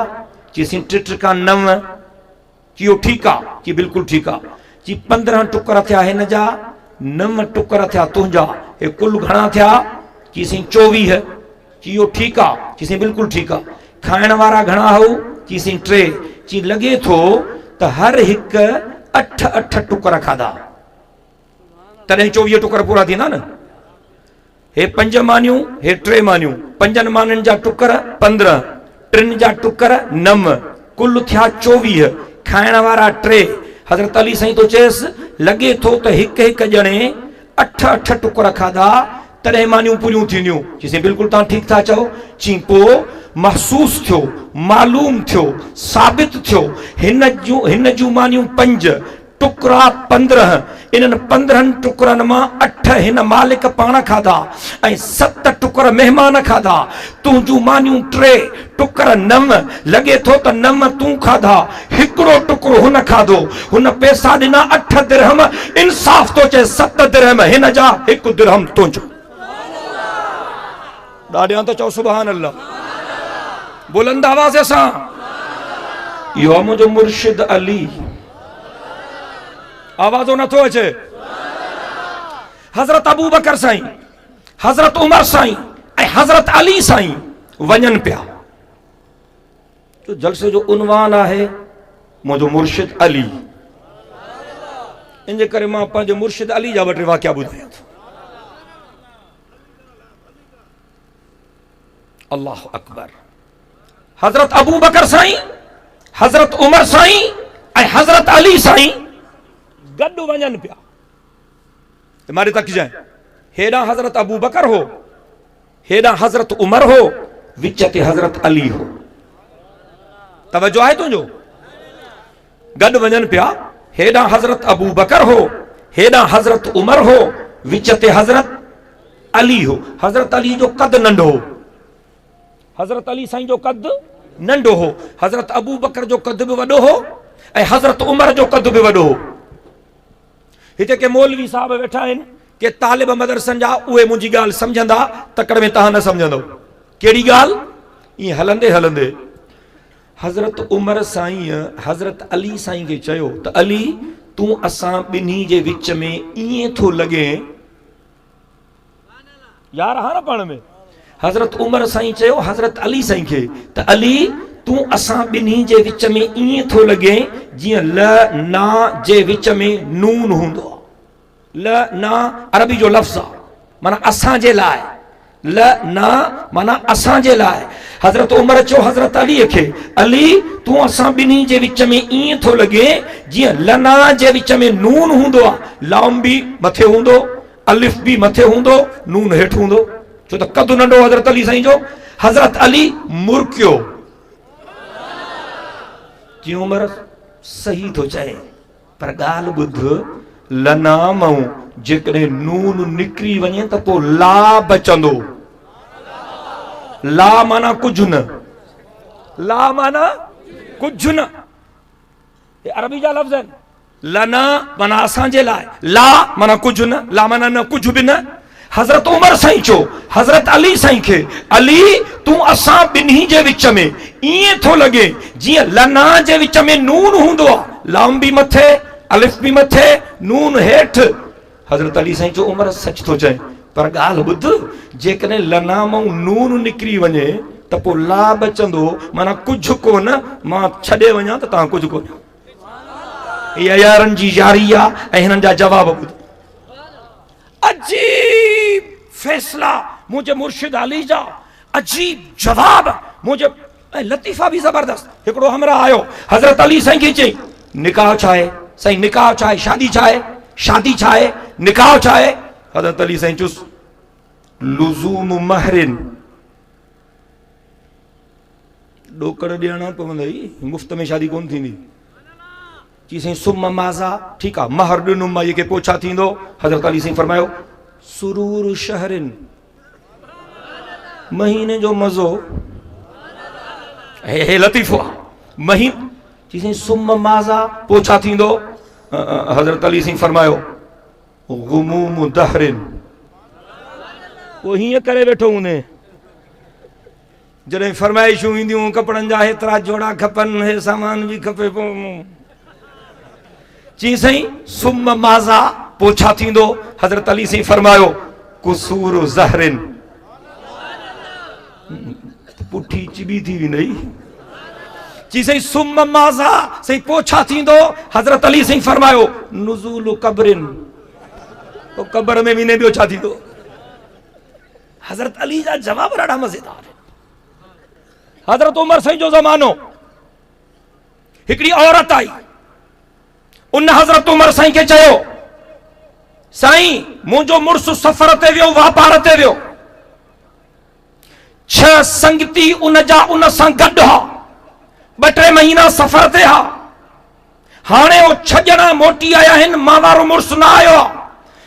चईसीं 3 × 9। इहो ठीकु आहे, चई बिल्कुलु ठीकु आहे। चई 15 टुकर थिया हिन जा, 9 टुकर थिया तुंहिंजा, हे कुल घणा थिया? चईसीं 24। चई इहो ठीकु आहे, चईसीं बिल्कुलु ठीकु आहे। खाइण वारा घणा हो? चईसीं 3। चई लॻे थो त हर हिकु 8 टुकर खाधा, तॾहिं 24 टुकर पूरा थींदा न। हे 5 मानियूं, हे 3 मानियूं, 5 मानियुनि जा टुकर 15, 3 जा टुकर 9, कुल थिया 24। खाइण वारा 3। हज़रत अली साईं तो चएसि लॻे थो त हिकु हिकु ॼणे 8 टुकर खाधा, तॾहिं मानियूं पूरियूं थींदियूं। चईसीं बिल्कुलु तव्हां ठीकु था चओ। चई पोइ महसूस थियो, मालूम थियो, साबित थियो, हिन जूं मानियूं 5, टुकरा 15, इन्हनि 15 टुकरनि मां 8 हिन मालिक पाण खाधा ऐं 7 टुकर महिमान खाधा। तुंहिंजूं मानियूं 3, टुकर 9, लॻे थो त 9 तूं खाधा, हिकिड़ो टुकड़ो हुन खाधो। हुन पैसा ॾिना 8 दिरहम, इंसाफ़ तो चए 7 दिरहम हिन जा, 1 दिरहम तुंहिंजो। ॾाढियां त चओ सुभान अल्लाह, बुलंद आवाज़ सां। इहो आहे मुंहिंजो मुर्शिद अली। आवाज़ो नथो अचे। हज़रत अबू बकर साईं, हज़रत उमर साईं ऐं हज़रत अली साईं वञनि पिया। जो जलसे जो उनवान आहे मुंहिंजो मुर्शिद अली। इन जे करे मां पंहिंजे मुर्शिद अली जा 2 वाक़िया ॿुधायां थो। अल्लाह अकबर। हज़रत अबू बकर साईं, हज़रत उमर साईं ऐं हज़रत अली साईं गॾु वञनि पिया। मारे तक जाए, हेॾां हज़रत अबू बकर हो, हेॾां हज़रत उमर हो, विच ते हज़रत अली हो। तवज्जो आहे तुंहिंजो? गॾु वञनि पिया, हेॾां हज़रत अबू बकर हो, हेॾां हज़रत उमर हो, विच ते हज़रत अली हो। हज़रत अली जो कद नंढो हो, हज़रत अली साईं जो कद नंढो हो, हज़रत अबू बकर जो कद बि वॾो हो ऐं हज़रत उमर जो कद बि वॾो हो। हिते के मौलवी साहब वेठा आहिनि, के तालिब मदरसनि जा, उहे मुंहिंजी ॻाल्हि सम्झंदा, तकड़ में तव्हां न सम्झंदो। कहिड़ी ॻाल्हि? ईअं हलंदे हलंदे हज़रत उमर साईं हज़रत अली साईं खे चयो त अली तूं असां ॿिन्ही जे विच में ईअं थो लॻे, यार हा न पाण में। हज़रत उमर साईं चयो हज़रत अली साईं खे त अली तूं असां ॿिन्ही जे विच में ईअं थो लॻे जीअं ल ना जे विच में नून हूंदो आहे। ल ना अरबी जो लफ़्ज़ आहे, माना असांजे लाइ। ल ना माना असांजे लाइ। हज़रत उमर चयो हज़रत अलीअ खे, अली तूं असां ॿिन्ही जे विच में ईअं थो लॻे जीअं लना जे विच में नून हूंदो आहे। लाम बि मथे हूंदो, अलिफ बि मथे हूंदो, नून हेठि हूंदो, छो त कदु नंढो हज़रत अली साईं जो। हज़रत अली मुर्कियो। जी उमर सही थो चए, पर ॻाल्हि ॿुध, लना मां जेकॾहिं नून निकिरी वञे त पोइ ला बचंदो। ला माना कुझु न, ला माना कुझु न, ये अरबी जा लफ़्ज़ आहिनि। लना माना असांजे लाइ, ला माना कुझु न, ला माना न कुझु बि न। हज़रत उमर साईं चो हज़रत अली साईं खे, अली तू असां ॿिन्ही जे विच में ईअं थो लॻे जीअं लना जे विच में नून हूंदो आहे, लाम बि मथे अलिफ बि मथे नून हेठि। हज़रत अली साईं चो उमर सच थो चए, पर ॻाल्हि ॿुध, जेकॾहिं लना मां नून निकिरी वञे त पोइ ला बचंदो, माना कुझु कोन, मां छॾे वञा त तव्हां कुझु कोन। इहा यारनि जी यारी आहे ऐं हिननि जा जवाब ॿुध। अजीब फैसला मुझे मुर्शिद अली जा, अजीब जवाब मुझे, ऐं लतीफ़ा भी जबरदस्त। हिकिड़ो हमरा आयो हज़रत अली साईं खे चई निकाह छा आहे साईं, निकाह छा आहे, शादी छा आहे, शादी छा आहे, निकाह छा आहे। हज़रत अली साईं चुस लुज़ूम महरिन, ॾोकड़ ॾियणा पवंदई, मुफ़्त में शादी कोन थींदी। चई साईं सुम माज़ा, ठीकु आहे महर ॾिनुमि मां, इहे पोइ छा थींदो। हज़रत अली साईं फरमायो सुरूर शहरिन, महीने जो मज़ो, हे लतीफ़ो आहे महीन। चई साईं सुम माज़ा, पोइ छा थींदो। हज़रत अली साईं फरमायो गुमूम दहरिन, पोइ हीअं करे वेठो हूंदे जॾहिं फरमाइशूं ईंदियूं कपिड़नि जा हेतिरा जोड़ा खपनि, हे सामान बि खपे, पोइ चई साईं सुम माज़ा, पोइ छा थींदो। हज़रत अली साईं फरमायो कुसूर ज़हरिन, पुठी चिबी थी वेंदई। चई साईं सुम माज़ा, साईं पोइ छा थींदो। हज़रत अली साईं फरमायो नुज़ूल क़ब्रिन, तो क़ब्र में वेंदे ॿियो छा थींदो। हज़रत अली जा जवाब ॾाढा मज़ेदार। हज़रत उमर साईं जो ज़मानो, हिकिड़ी औरत आई, उन हज़रत उमर साईं खे चयो साईं मुंहिंजो मुड़ुसु सफ़र ते वियो, वापार ते वियो, 6 संगती उन जा उन सां गॾु हा, 2-3 महीना सफ़र ते हा, हाणे उहो 6 ॼणा मोटी आया आहिनि, मां वारो मुड़ुसु न आयो आहे,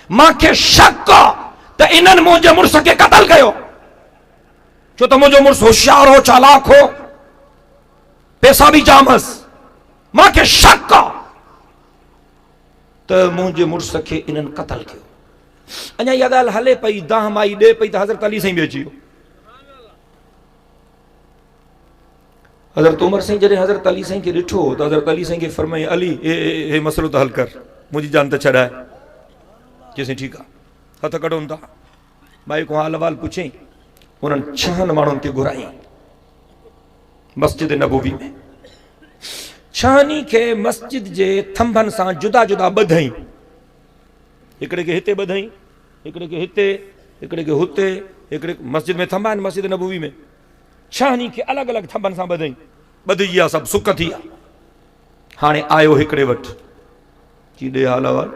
मूंखे शक आहे त इन्हनि मुंहिंजे मुड़ुस खे क़तल कयो, छो त मुंहिंजो मुड़ुसु होशियार हो, चालाक हो, पैसा बि जाम हुअसि, मूंखे शक आहे त मुंहिंजे मुड़ुस खे इन्हनि क़तल कयो। अञा इहा ॻाल्हि हले पई, दाह माई ॾे पई त हज़रत अली साईं बि अची वियो। हज़रत उमर साईं जॾहिं हज़रत अली साईं खे ॾिठो त हज़रत अली साईं खे फरमाई अली हे मसइलो त हल कर, मुंहिंजी जान त छॾाए। चईं ठीकु आहे, हथ कढूं था। भाई को हाल अहवाल पुछई, उन्हनि 6 माण्हुनि खे घुराई मस्जिद नबवी में, 6 खे मस्जिद जे थंभनि सां जुदा जुदा ॿधई, हिकिड़े खे हिते ॿधई, हिकिड़े खे हिते, हिकिड़े खे हुते, हिकिड़े मस्जिद में थंभा आहिनि मस्जिद नबवी में, 6 खे अलॻि अलॻि थंभनि सां ॿधई, ॿधिजी विया सभु, सुक थी विया। हाणे आयो हिकिड़े वटि, चई ॾे हाल अहवाल,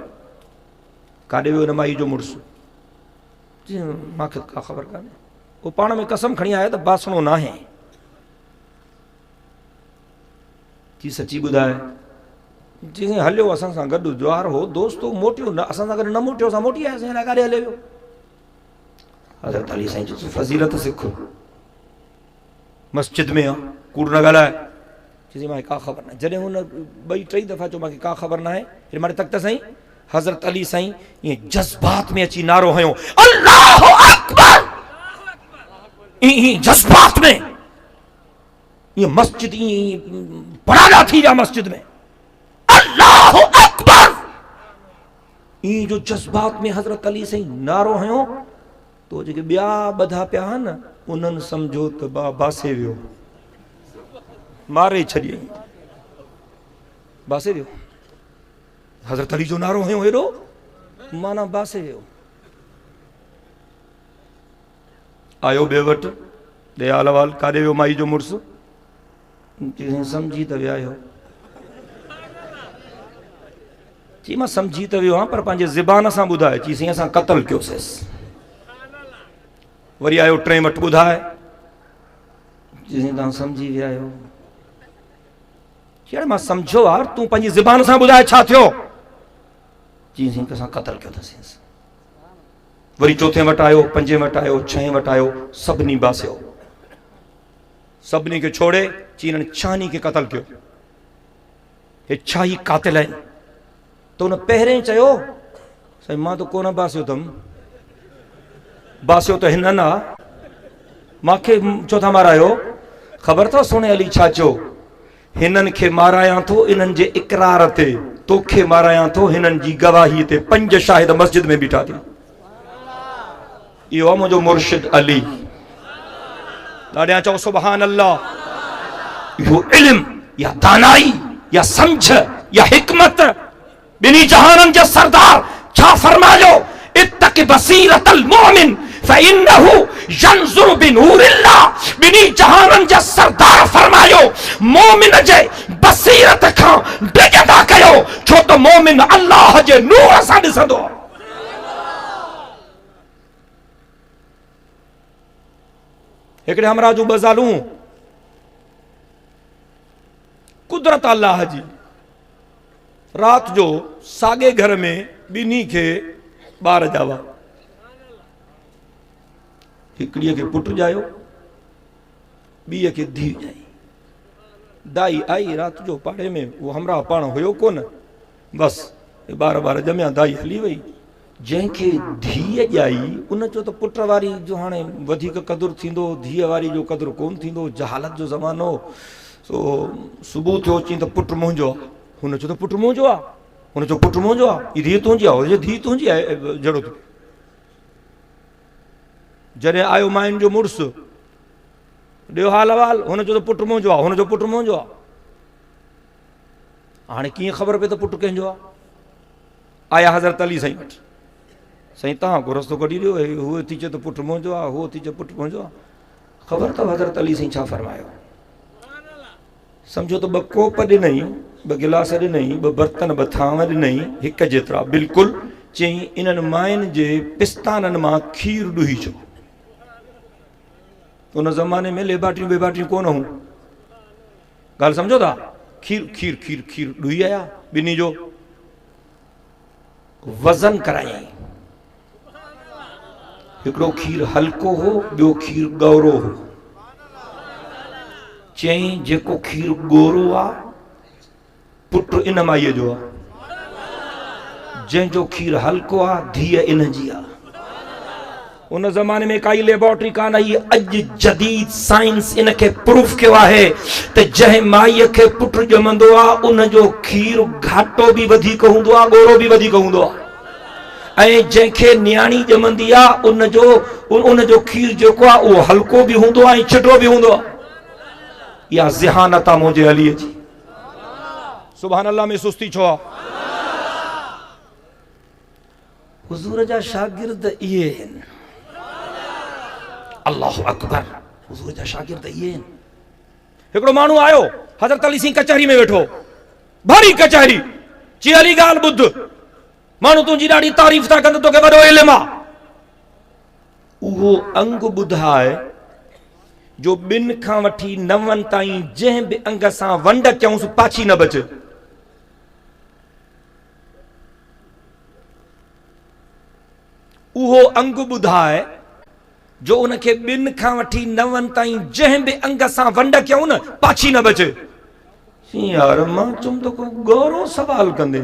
काॾे वियो हिन माई जो मुड़ुसु। मूंखे का ख़बर कान्हे, उहो पाण में कसम खणी आयो त बासणो न आहे। जी सची ॿुधाए। जी हलियो असां सां गॾु, द्वार हो, दोस्त हो, मोटियो न, असां सां गॾु न मोटियो, असां मोटी आयासीं, हिन काॾे हले वियो। हज़रत अली साईं चयो फज़ीलत सिख, मस्जिद में आहे, कूड़ न ॻाल्हाए। चई मूंखे का ख़बर न आहे। जॾहिं हुन 2-3 दफ़ा चयो मूंखे का ख़बर न आहे, हिन मां तक त साईं हज़रत अली साईं ईअं जज़्बात में अची नारो हयो अल्लाह अकबर, ईअं जज़्बात में, ईअं मस्जिद ईअं पराड़ा थी विया मस्जिद में, अल्लाह अकबर, ईअं जो जज़्बात में हज़रत अली साईं नारो हयो, तो जेके ॿिया ॿधा पिया न उन्हनि सम्झो त बासे वियो, मारे छॾियईं, बासे वियो। हज़रत अली जो नारो हयो हेॾो, माना बासे वियो। आयो ॿिए वटि, ॾे हाल अहवाल, काॾे वियो माई जो मुड़ुसु। सम्झी त विया आहियो। चई मां सम्झी त वियो आहियां, पर पंहिंजे ज़बान सां ॿुधाए। चई साईं असां क़तल कयोसीं। वरी आयो 3 वटि, ॿुधाए। चई साईं तव्हां सम्झी विया आहियो। चई मां सम्झो आहे, तूं पंहिंजी ज़बान सां ॿुधाए छा थियो। चई साईं असां क़तल कयो अथसीं। वरी 4 वटि आयो, 5 वटि आयो, 6 वटि आयो, सभिनी बासियो, सभिनी खे छोड़े। चई हिननि 6 खे क़तल कयो, हे 6 क़ातिल आहिनि। त हुन पहिरें चयो साईं मां त कोन बासियो अथमि, बासियो तो हिनन आ मांखे छो था मारायो ख़बर अथव सोने अली छा चयो हिनन खे मारायां थो इन्हनि जे इकरार ते तोखे मारायां थो हिननि जी गवाही ते 5 शाहिद मस्जिद में बीठा थी इहो आहे मुंहिंजो मुर्शिद अली ॾाढियां चओ सुभान अल्लाह इहो इल्म या दानाई या समझ या हिकमत बिनी जहाननि जा सरदार छा फरमायो इत्तक़ि बसीरतल मोमिन फइन्नहु यंजुरु बिनूरिल्लाह बिनी जहाननि जा सरदार फरमायो मोमिन जे बसीरत खां डिगदा कयो छो त मोमिन अल्लाह जे नूर सां ॾिसंदो हिकिड़े हमरा जूं ॿ ज़ालूं कुदरत अल्लाह जी रात जो साॻे घर में ॿिन्ही खे ॿार ॼावा हिकिड़ीअ खे पुटु ॼायो ॿीअ खे धीउ ॼाई दाई आई रात जो पाड़े में वो हमरा पाण हुयो कोन बसि ॿार ॼमिया दाई हली वई जंहिंखे धीअ ॼाई उन जो त पुट वारी जो हाणे वधीक क़दुरु थींदो धीअ वारी जो क़दुरु कोन थींदो जहालत जो ज़मानो सो सुबुह थियो चई त पुटु मुंहिंजो आहे हुन चयो त पुटु मुंहिंजो आहे हुन चयो पुटु मुंहिंजो आहे हीअ धीउ तुंहिंजी आहे हुनजी धीउ तुंहिंजी आहे जहिड़ो तूं जॾहिं आयो मायुनि जो मुड़ुसु ॾियो हाल अहिवाल हुन चयो त पुटु मुंहिंजो आहे हुन जो पुटु मुंहिंजो आहे हाणे कीअं ख़बर पए त पुटु कंहिंजो आहे आया हज़रत अली साईं वटि साईं तव्हां को रस्तो कढी ॾियो हूअ थी चए त पुटु मुंहिंजो आहे हूअ थी चए पुटु मुंहिंजो आहे ख़बर अथव हज़रत अली साईं छा फरमायो सम्झो त 2 कोप ॾिनई 2 गिलास ॾिनई 2 बर्तन 2 थांव ॾिनई हिक जेतिरा बिल्कुलु चई इन्हनि मायुनि जे पिस्ताननि मां खीर ॾुही चो उन ज़माने में लेबाटियूं बेबाटियूं कोन हुयूं ॻाल्हि सम्झो था खीर खीर खीर खीर ॾुही आया ॿिन्ही जो वज़न करायई हिकिड़ो खीर हल्को हो ॿियो खीर गौरो हो चई जेको खीर गोरो आहे पुटु इन माईअ जो आहे जंहिंजो खीर हल्को आहे धीअ इन जी आहे उन ज़माने में काई लेबोरेटरी कान आई अॼु जदीद साइंस इन खे प्रूफ कयो आहे त जंहिं माईअ खे पुटु ॼमंदो आहे उन जो खीर घाटो बि वधीक हूंदो आहे गोरो बि वधीक हूंदो आहे ऐं जंहिंखे न्याणी ॼमंदी आहे उन जो खीर जेको आहे उहो हल्को बि हूंदो आहे ऐं छिटो बि हूंदो आहे इहा ज़हानत आहे मुंहिंजे अलीअ जी सुभान अल्लाह में सुस्ती छो आहे हुज़ूर जा शागिर्द इहे आहिनि अल्लाहु अकबर हुज़ूर जा शागिर्द इहे आहिनि हिकिड़ो माण्हू आयो हज़रत अली सिंह कचहरी में वेठो भारी कचहरी चई अली ॻाल्हि ॿुध माण्हू तुंहिंजी ॾाढी तारीफ़ था कनि तोखे वॾो इल्मु आहे उहो अंग ॿुधाए जो 2 खां वठी 9 ताईं जंहिं बि अंग सां वंड कयूंसि पाछी न बचे उहो अंग ॿुधाए जो उनखे 2 खां वठी 9 ताईं जंहिं बि अंग सां वंड कयूं न पाछी न बचे यार मां चुम तो को गौरव सवाल कंदे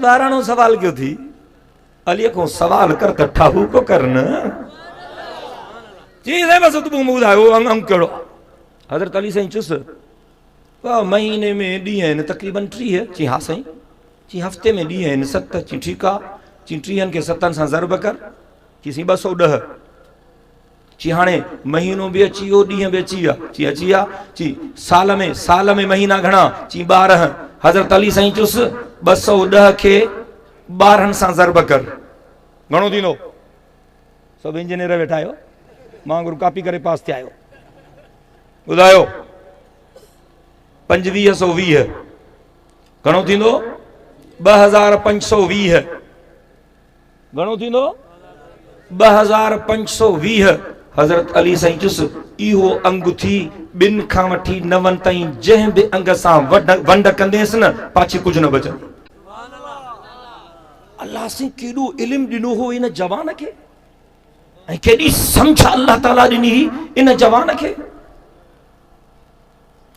12 सवाल क्यों थी अली को सवाल कर त ठाहू को करना जी है बस तू ॿुधायो अंग कहिड़ो हज़रत अली साईं चुस वाह महीने में ॾींहं आहिनि तक़रीबन 30 चई हा साईं चई हफ़्ते में ॾींहं आहिनि 7 चई ठीकु आहे चई 30 खे 7 सां ज़रब कर चई 210 चई हाणे महीनो बि अची वियो ॾींहं बि अची विया चई अची विया चई साल में महीना घणा चई 12 हज़रत अली साईं चुस 210 खे 12 सां ज़रब कर घणो थींदो सभु इंजीनियर वेठा आहियो मां गुरु कापी करे पास थिया आहियो ॿुधायो 2520 घणो थींदो 2520 घणो थींदो 2520 हज़रत अली साईं चुस इहो अंग थी 2 खां वठी 9 ताईं जंहिं बि अंग सां वंड कंदेसि न पाछी कुझु न बचंदो अल्लाह से केॾो इल्मु ॾिनो हो इन जवान खे ऐं केॾी सम्झ अल्लाह ताला ॾिनी इन जवान खे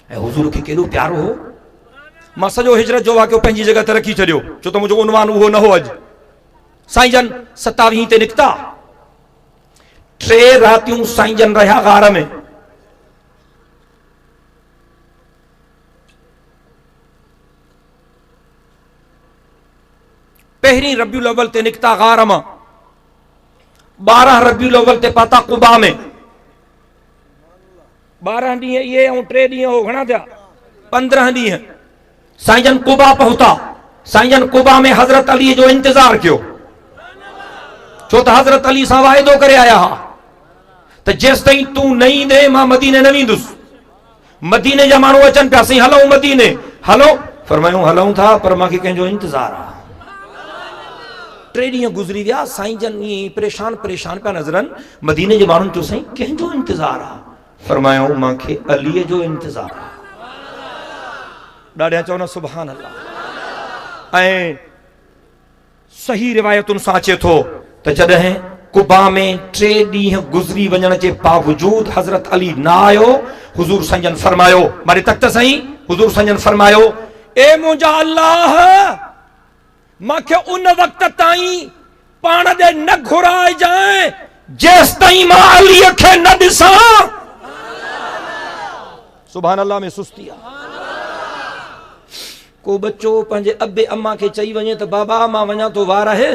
ऐं हुज़ूर खे केॾो प्यारो हो मां सॼो हिजरत जो वाक़ियो पंहिंजी जॻह ते रखी छॾियो छो त मुंहिंजो उनवान उहो न हो अॼु साईं जन 27 ते निकिता, 3 रातियूं साईं जन रहिया गार में। पहिरीं रबियुल अव्वल ते निकिता गार मां, 12 रबियुल अव्वल ते पाता कुबा में। 12 ॾींहं इहे ऐं 3 ॾींहं हो घणा थिया, 15 ॾींहं साईं जन कुबा पहुता। साईं जन कुबा में हज़रत अली जो इंतजार कियो, छो त हज़रत अली सां वाइदो करे आया हा त जेसि ताईं तूं न ईंदे मां मदीने न वेंदुसि। मदीने जा माण्हू अचनि पिया, साईं हलूं मदीने, हलो। फरमायूं हलूं था, पर मूंखे कंहिंजो इंतजार आहे। 3 ॾींहं गुज़री विया, साईं जन ईअं परेशान परेशान पिया नज़रनि। मदीने जे माण्हुनि चयो साईं कंहिंजो इंतजार आहे? फरमायूं मूंखे अलीअ जो इंतजार आहे। ॾाढा चवनि सुभान अल्लाह। ऐं सही रिवायतुनि सां अचे थो त जॾहिं कुबा में 3 ॾींहं गुज़री वञण जे बावजूद हज़रत अली न आयो, हुज़ूर साईं जन फरमायो, मारे तख्त साईं, हुज़ूर साईं जन फरमायो, ए मुंहिंजा अल्लाह, मूंखे उन वक़्त ताईं पाण ॾे न घुराइजांइ जेसि ताईं मां अलीअ खे न ॾिसां। सुभान अल्लाह में सुस्ती आहे। को बच्चो पंहिंजे अबे अम्मा खे चई वञे त बाबा मां वञा थो, वार आहे,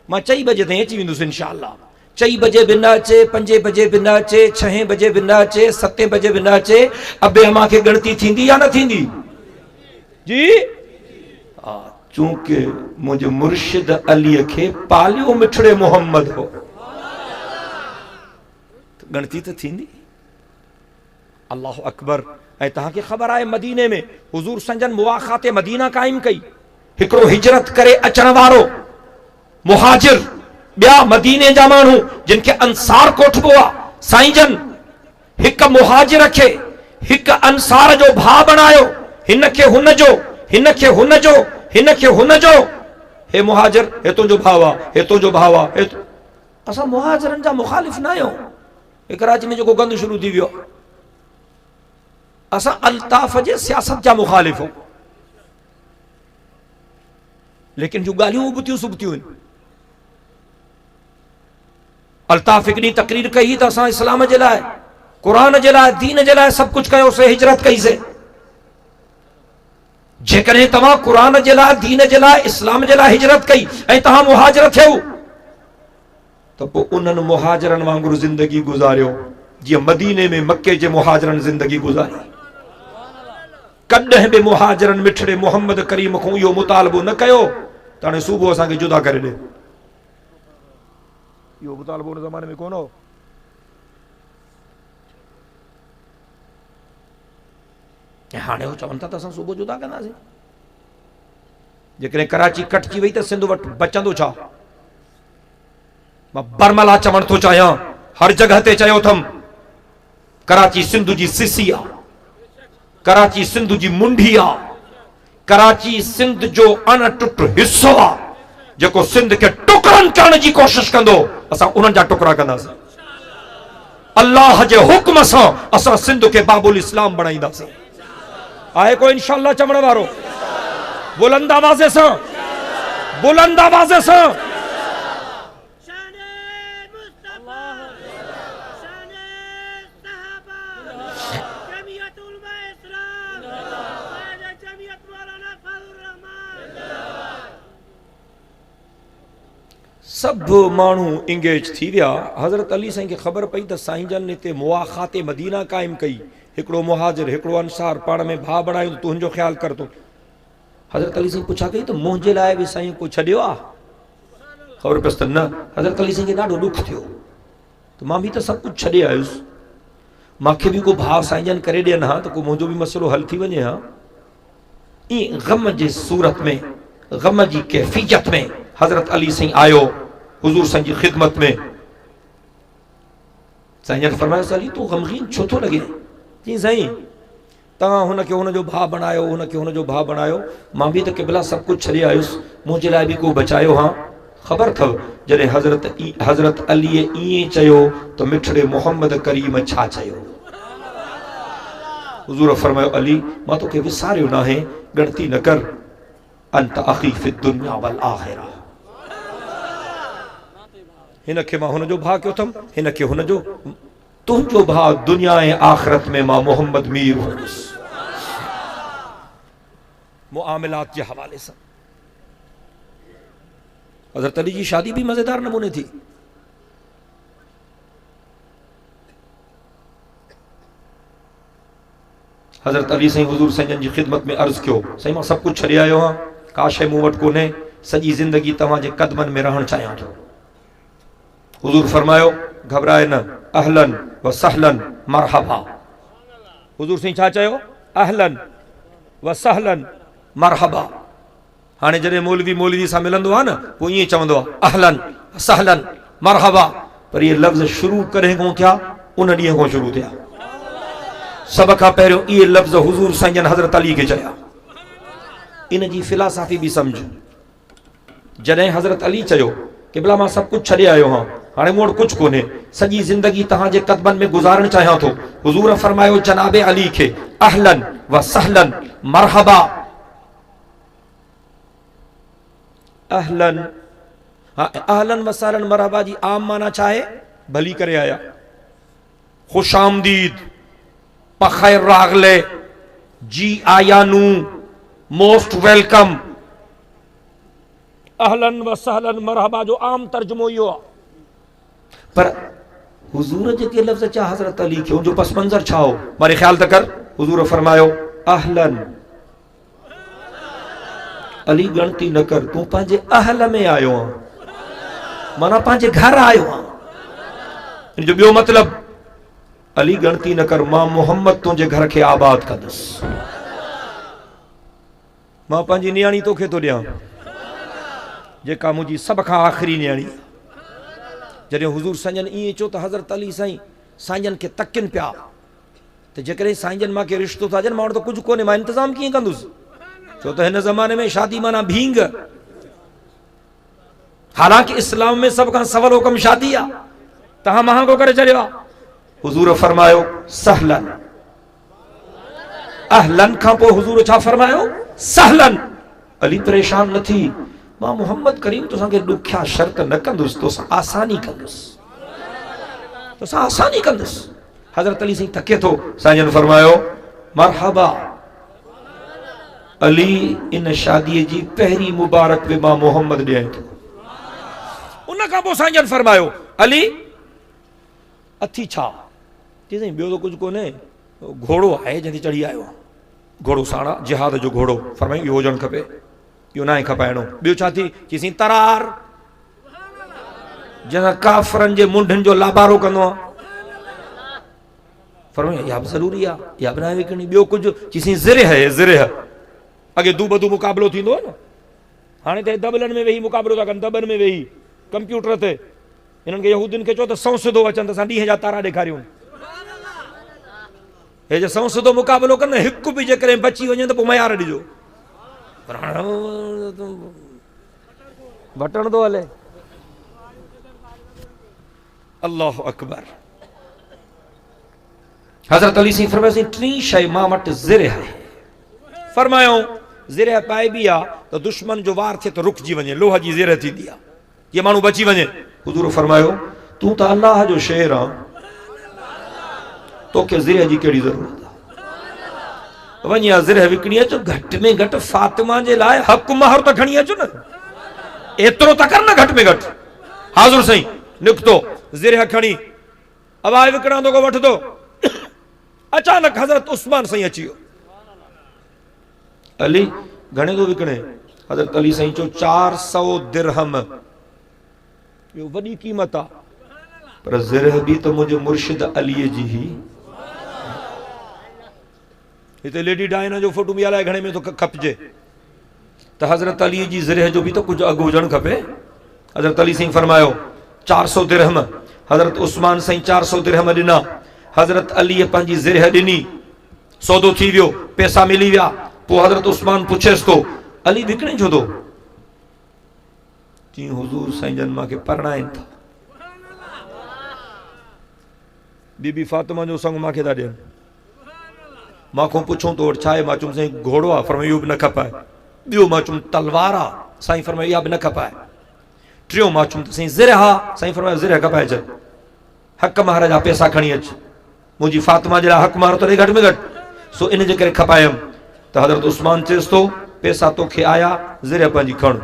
मां 4 बजे ताईं अची वेंदुसि इंशाअल्लाह। 4 बजे बि न अचे, 5 बजे बि न अचे, 6 बजे बि न अचे, 7 बजे बि न अचे, अबे अम्मा खे ॻणती थींदी या न थींदी? जी हा, चूंकि मुंहिंजे मुर्शिद अलीअ खे पालियो मिठड़े मोहम्मद हो, ॻणती त थींदी। अल्लाह अकबर। ऐं तव्हांखे ख़बर आहे मदीने में हुज़ूर संजन मुआखाते मदीना क़ाइम कई। हिकिड़ो हिजरत करे अचण वारो मुहाजिर, ॿिया मदीने जा माण्हू जिन खे अंसार कोठबो आहे, साईं जन हिक मुहाजिर खे हिक अंसार जो भाउ बणायो। हिन खे हुन जो, हिन खे हुन जो, हिन खे हुन जो। हे मुहाजिर, हे तुंहिंजो भाउ आहे, हे तुंहिंजो भाउ आहे। असां मुहाजिरनि जा मुखालिफ़ न आहियूं। कराची में जेको गंद शुरू थी वियो, असां अल्ताफ़ जे सियासत जा मुखालिफ़ हो, लेकिन जो ॻाल्हियूं उबतियूं सुबतियूं आहिनि। अल्ताफ़ हिकु ॾींहुं तकरीर कई त असां इस्लाम जे लाइ, क़ुरान जे लाइ, दीन जे लाइ सभु कुझु कयोसीं, हिजरत कईसीं। जेकॾहिं तव्हां क़ुरान जे लाइ, दीन जे लाइ, इस्लाम जे लाइ हिजरत कई ऐं तव्हां मुहाजिर थियो त पोइ उन्हनि मुहाजिरनि वांगुरु ज़िंदगी गुज़ारियो जीअं मदीने में मके जे मुहाजिरनि ज़िंदगी गुज़ारी। कॾहिं बि मुहाजिरनि मिठड़े मोहम्मद करीम खां इहो मुतालबो न कयो त हाणे सुबुह असांखे जुदा करे ॾे। इहो मुतालबो उन ज़माने में कोन हो। हाणे हो चवनि था त असां सुबुह जुदा कंदासीं। जेकॾहिं कराची कटिजी वई त सिंध वटि बचंदो छा? मां बरमला चवण थो चाहियां, हर जगह ते चयो अथमि, कराची सिंध जी सिसी आहे, कराची सिंध जी मुंडी आहे, कराची सिंध जो अणटुट हिस्सो आहे। जेको सिंध खे टुकड़नि करण जी कोशिश कंदो, असां उन्हनि जा टुकड़ा कंदासीं। अल्लाह जे हुक्म सां असां सिंध खे बाबुल इस्लाम बणाईंदासीं। आहे कोई इंशाअल्लाह चवण वारो? बुलंद आवाज़ सां, बुलंद आवाज़ सां। सब मानू इंगेज थी विया। हज़रत अली साईं खे ख़बर पई त साईं जन हिते मुआखाते मदीना क़ाइम कई। हिकिड़ो मुहाजिर, हिकिड़ो अंसार पाण में भाउ बणायूं, तुंहिंजो ख्याल कर तूं। हज़रत अली साईं पुछा कई त मुंहिंजे लाइ बि साईं को छॾियो आहे? ख़बर पियसि त न। हज़रत अली साईं खे ॾाढो ॾुख थियो त मां बि त सभु कुझु छॾे आयुसि, मूंखे बि को भाउ साईं जन करे ॾियनि हा त को मुंहिंजो बि मसइलो हल थी वञे हा। ईअं ग़म जे सूरत में, ग़म जी कैफ़ियत में हज़रत अली साईं आयो हुज़ूर साईं जी ख़िदमत में। साईं जन फरमायो, अली तूं ग़मगीन छो थो लॻे? जी साईं, तव्हां हुनखे हुनजो भाउ बणायो, हुनखे हुनजो भाउ बणायो, मां बि त क़िबला सभु कुझु छॾे आयुसि, मुंहिंजे लाइ बि को बचायो हा। ख़बर अथव जॾहिं हज़रत अलीअ ईअं चयो त मिठड़े मोहम्मद करीम छा चयो? हुज़ूर फरमायो, अली मां तोखे विसारियो न आहे, ॻणती न कर। अंत अख़ी फ़ि दुनिया वल आख़िरा। हिन खे मां हुनजो भाउ कयो अथमि, हिन खे हुनजो। तुंहिंजो भाउ दुनिया ऐं आख़िरत में मां मोहम्मद मीर हुयुसि। मुआमिलात जे हवाले सां हज़रत अली जी शादी भी मज़ेदार नमूने थी। हज़रत अली साईं हुज़ूर साईं जी ख़िदमत में अर्ज़ कयो, साईं मां सभु कुझु छॾे आयो आहियां, का शइ मूं वटि कोन्हे, सॼी ज़िंदगी तव्हांजे क़दमनि में रहणु चाहियां थो। हुज़ूर फरमायो, घबराए न, अहलन व सहलन मरहबा। हुज़ूर साईं छा चयो? अहलन व सहलन मरहबा। हाणे जॾहिं मौलवी सां मिलंदो आहे न, पोइ ईअं चवंदो आहे अहलन सहलन मरहबा, पर इहे लफ़्ज़ शुरू कॾहिं कोन थिया, उन ॾींहं खां शुरू थिया। सब खां पहिरियों इहे लफ़्ज़ हुज़ूर साईं जन हज़रत अली खे चया। इन जी फिलासफ़ी बि सम्झ। जॾहिं हज़रत अली चयो कि भला मां सभु कुझु छॾे आयो आहियां, हाणे मूं वटि कुझु कोन्हे, सॼी ज़िंदगी तव्हांजे क़दमनि में गुज़ारणु चाहियां थो, हुज़ूर फरमायो जनाबे अली खे अहलन व सहलन मरहबा। अहलन, अहलन व सहलन मरहबा जी आम माना छा आहे? भली करे आया, खुश आमदीद, पखैर रागले, जी आयानू, मोस्ट वेलकम। अहलन व सहलन मरहबा जो आम तर्जुमो इहो आहे। पर हुज़ूर जेके लफ़्ज़ चया हज़रत अली खे, उनजो पस मंज़र छा हो? मारे ख़्याल त कर। हुज़ूर फरमायो अहलन, अली गणती न कर, तूं पंहिंजे अहल में आयो आहीं, माना पंहिंजे घर आयो आहीं। इन जो ॿियो मतिलब, अली गणती न कर, मां मोहम्मद तुंहिंजे घर खे आबाद कंदुसि, मां पंहिंजी नियाणी तोखे थो ॾियां, जेका मुंहिंजी सभ खां आख़िरी नियाणी। जॾहिं हुज़ूर साईं ईअं चयो त हज़रत अली साईं साईं खे तकिन पिया त जेकॾहिं साईं मां के रिश्तो था ॾियनि, मां वटि त कुझु कोन्हे, मां इंतज़ाम कीअं कंदुसि? छो त हिन ज़माने में शादी माना भींग। हालांकि इस्लाम में सभ खां सवलो कमु शादी आहे, तव्हां महांगो करे छॾियो आहे। हुज़ूर फरमायो सहलन। अहलन खां पोइ हुज़ूर छा फरमायो? सहलन। अली परेशान न थी, मां मोहम्मद करीम तोसां खे ॾुखिया शर्त न कंदुसि, तोसां आसानी कंदुसि, तोसां आसानी कंदुसि। हज़रत अली साईं थके थो, साईं जन फरमायो मरहबा। अली इन शादीअ जी पहिरीं मुबारक बि मां मोहम्मद ॾियां थो। उन खां पोइ साईं जन फरमायो अली अथी छा? चई साईं ॿियो त कुझु कोन्हे, घोड़ो आहे जंहिं ते चढ़ी आयो आहे, घोड़ो साणा जिहाद जो घोड़ो। फरमायो इहो हुजणु खपे, इहो न आहे खपाइणो। ॿियो छा थी? चई साईं तरार, जंहिंसां काफ़रनि जे मुंडनि जो लाबारो कंदो आहे। फरमायो इहा बि ज़रूरी आहे, इहा बि न आहे विकिणी। ॿियो कुझु? चई साईं ज़िरह है, ज़िरह। अॻे दू बदू मुक़ाबिलो थींदो आहे न, हाणे त दॿलनि में वेही मुक़ाबिलो था कनि, दॿनि में वेही कंप्यूटर ते। हिननि खे यहूदियुनि खे चओ त संसदो अचनि त असां ॾींहं जा तारा ॾेखारियूं। हे जे संसदो मुक़ाबिलो कनि, हिकु बि जेकॾहिं बची वञे त पोइ मयार ॾिजो। बटण थो हले। अल्लाह अकबर। हज़रत अली साईं फरमायो टी शइ मां वटि ज़िरह आहे। फरमायो ज़िरह पाइबी आहे त दुश्मन जो वार थिए त रुकिजी वञे, लोह जी ज़िरह थींदी आहे, ये माण्हू बची वञे। हुज़ूर फरमायो तूं त अल्लाह जो शेर आहे, तोखे ज़िरह जी कहिड़ी ज़रूरत आहे? वञी आहे ज़िरह विकिणी अचो, घटि में घटि फातिमा जे लाइ हक़ महर त खणी अचो न, एतिरो त कर न घटि में घटि। हाज़ुर साईं निकितो ज़िरह खणी, अवाज़ विकिणंदो को वठंदो। अचानक हज़रत उस्मान साईं अची वियो। अली घणे थो विकिणे? हज़रत अली साईं चयो 400 दिरहम। इहो वॾी क़ीमत आहे, पर ज़िरह बि त मुंहिंजे मुर्शिद अलीअ जी ही। हिते लेडी डायना जो फोटो बि अलाए घणे में थो खपजे, त हज़रत अलीअ जी ज़िरह जो बि त कुझु अघु हुजणु खपे। हज़रत अली साईं फरमायो 400 दिरहम। हज़रत उस्मान साईं 400 दिरहम ॾिना। हज़रत अलीअ पंहिंजी ज़िरह ॾिनी, सौदो थी वियो, पैसा मिली विया। पोइ हज़रत उस्मान पुछेसि थो अली विकिणे छो थो? चई हुज़ूर साईं जन मूंखे परणाइनि था, बीबी फातिमा जो संग मूंखे था ॾियनि। मां पुछूं तो वटि छा आहे? मां चयुमि साईं घोड़ो आहे। फरमायो इहो बि न खपाए। ॿियो मां चयुमि तलवार आहे। साईं फरमायो इहा बि न खपाए। टियों मां चुम त साईं ज़िर हा, साईं फरमायो ज़िर कपाए अच, हक़ महर जा पैसा खणी अच, मुंहिंजी फातिमा जे लाइ हक़ महर तो ॾे घटि में घटि, सो इन जे करे खपायमि। त हज़रत उस्मान चएसि थो पैसा तोखे आया, ज़िर पंहिंजी खण।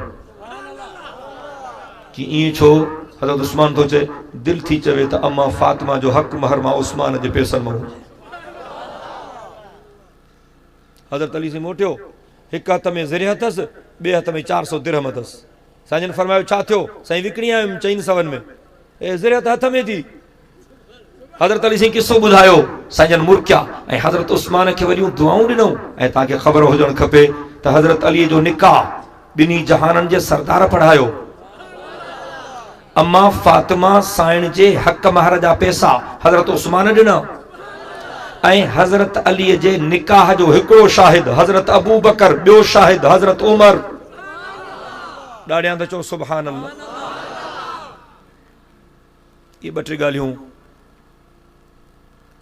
कि ईअं छो? हज़रत उस्मान थो चए दिलि थी चवे त अम्मा फातिमा जो हक़ महर मां उस्मान जे पैसनि मां हुजे। हज़रत अली से मोटियो, हिकु हथ में ज़िर अथसि, ॿिए हथ में 400 दिरहम अथसि। साईं जन फरमायो छा थियो? साईं विकिणी आयुमि 4 सवनि में। ए ज़िर त हथ में थी। हज़रत अली साईं किसो ॿुधायो, साईं जन मुरकिया ऐं हज़रत उस्मान खे वॾियूं दुआऊं ॾिनऊं। ऐं तव्हांखे ख़बर हुजणु खपे त हज़रत अलीअ जो निकाह ॿिन्ही जहाननि जे सरदार पढ़ायो। अम्मा फातिमा साइण जे हक़ महर जा पैसा हज़रत उस्मान ॾिना, ऐं हज़रत अलीअ जे निकाह जो हिकिड़ो शाहिद हज़रत अबू बकर, ॿियो शाहिद हज़रत उमर। ॾाढियां त चओ सुभान अल्लाह। ये ॿ टे ॻाल्हियूं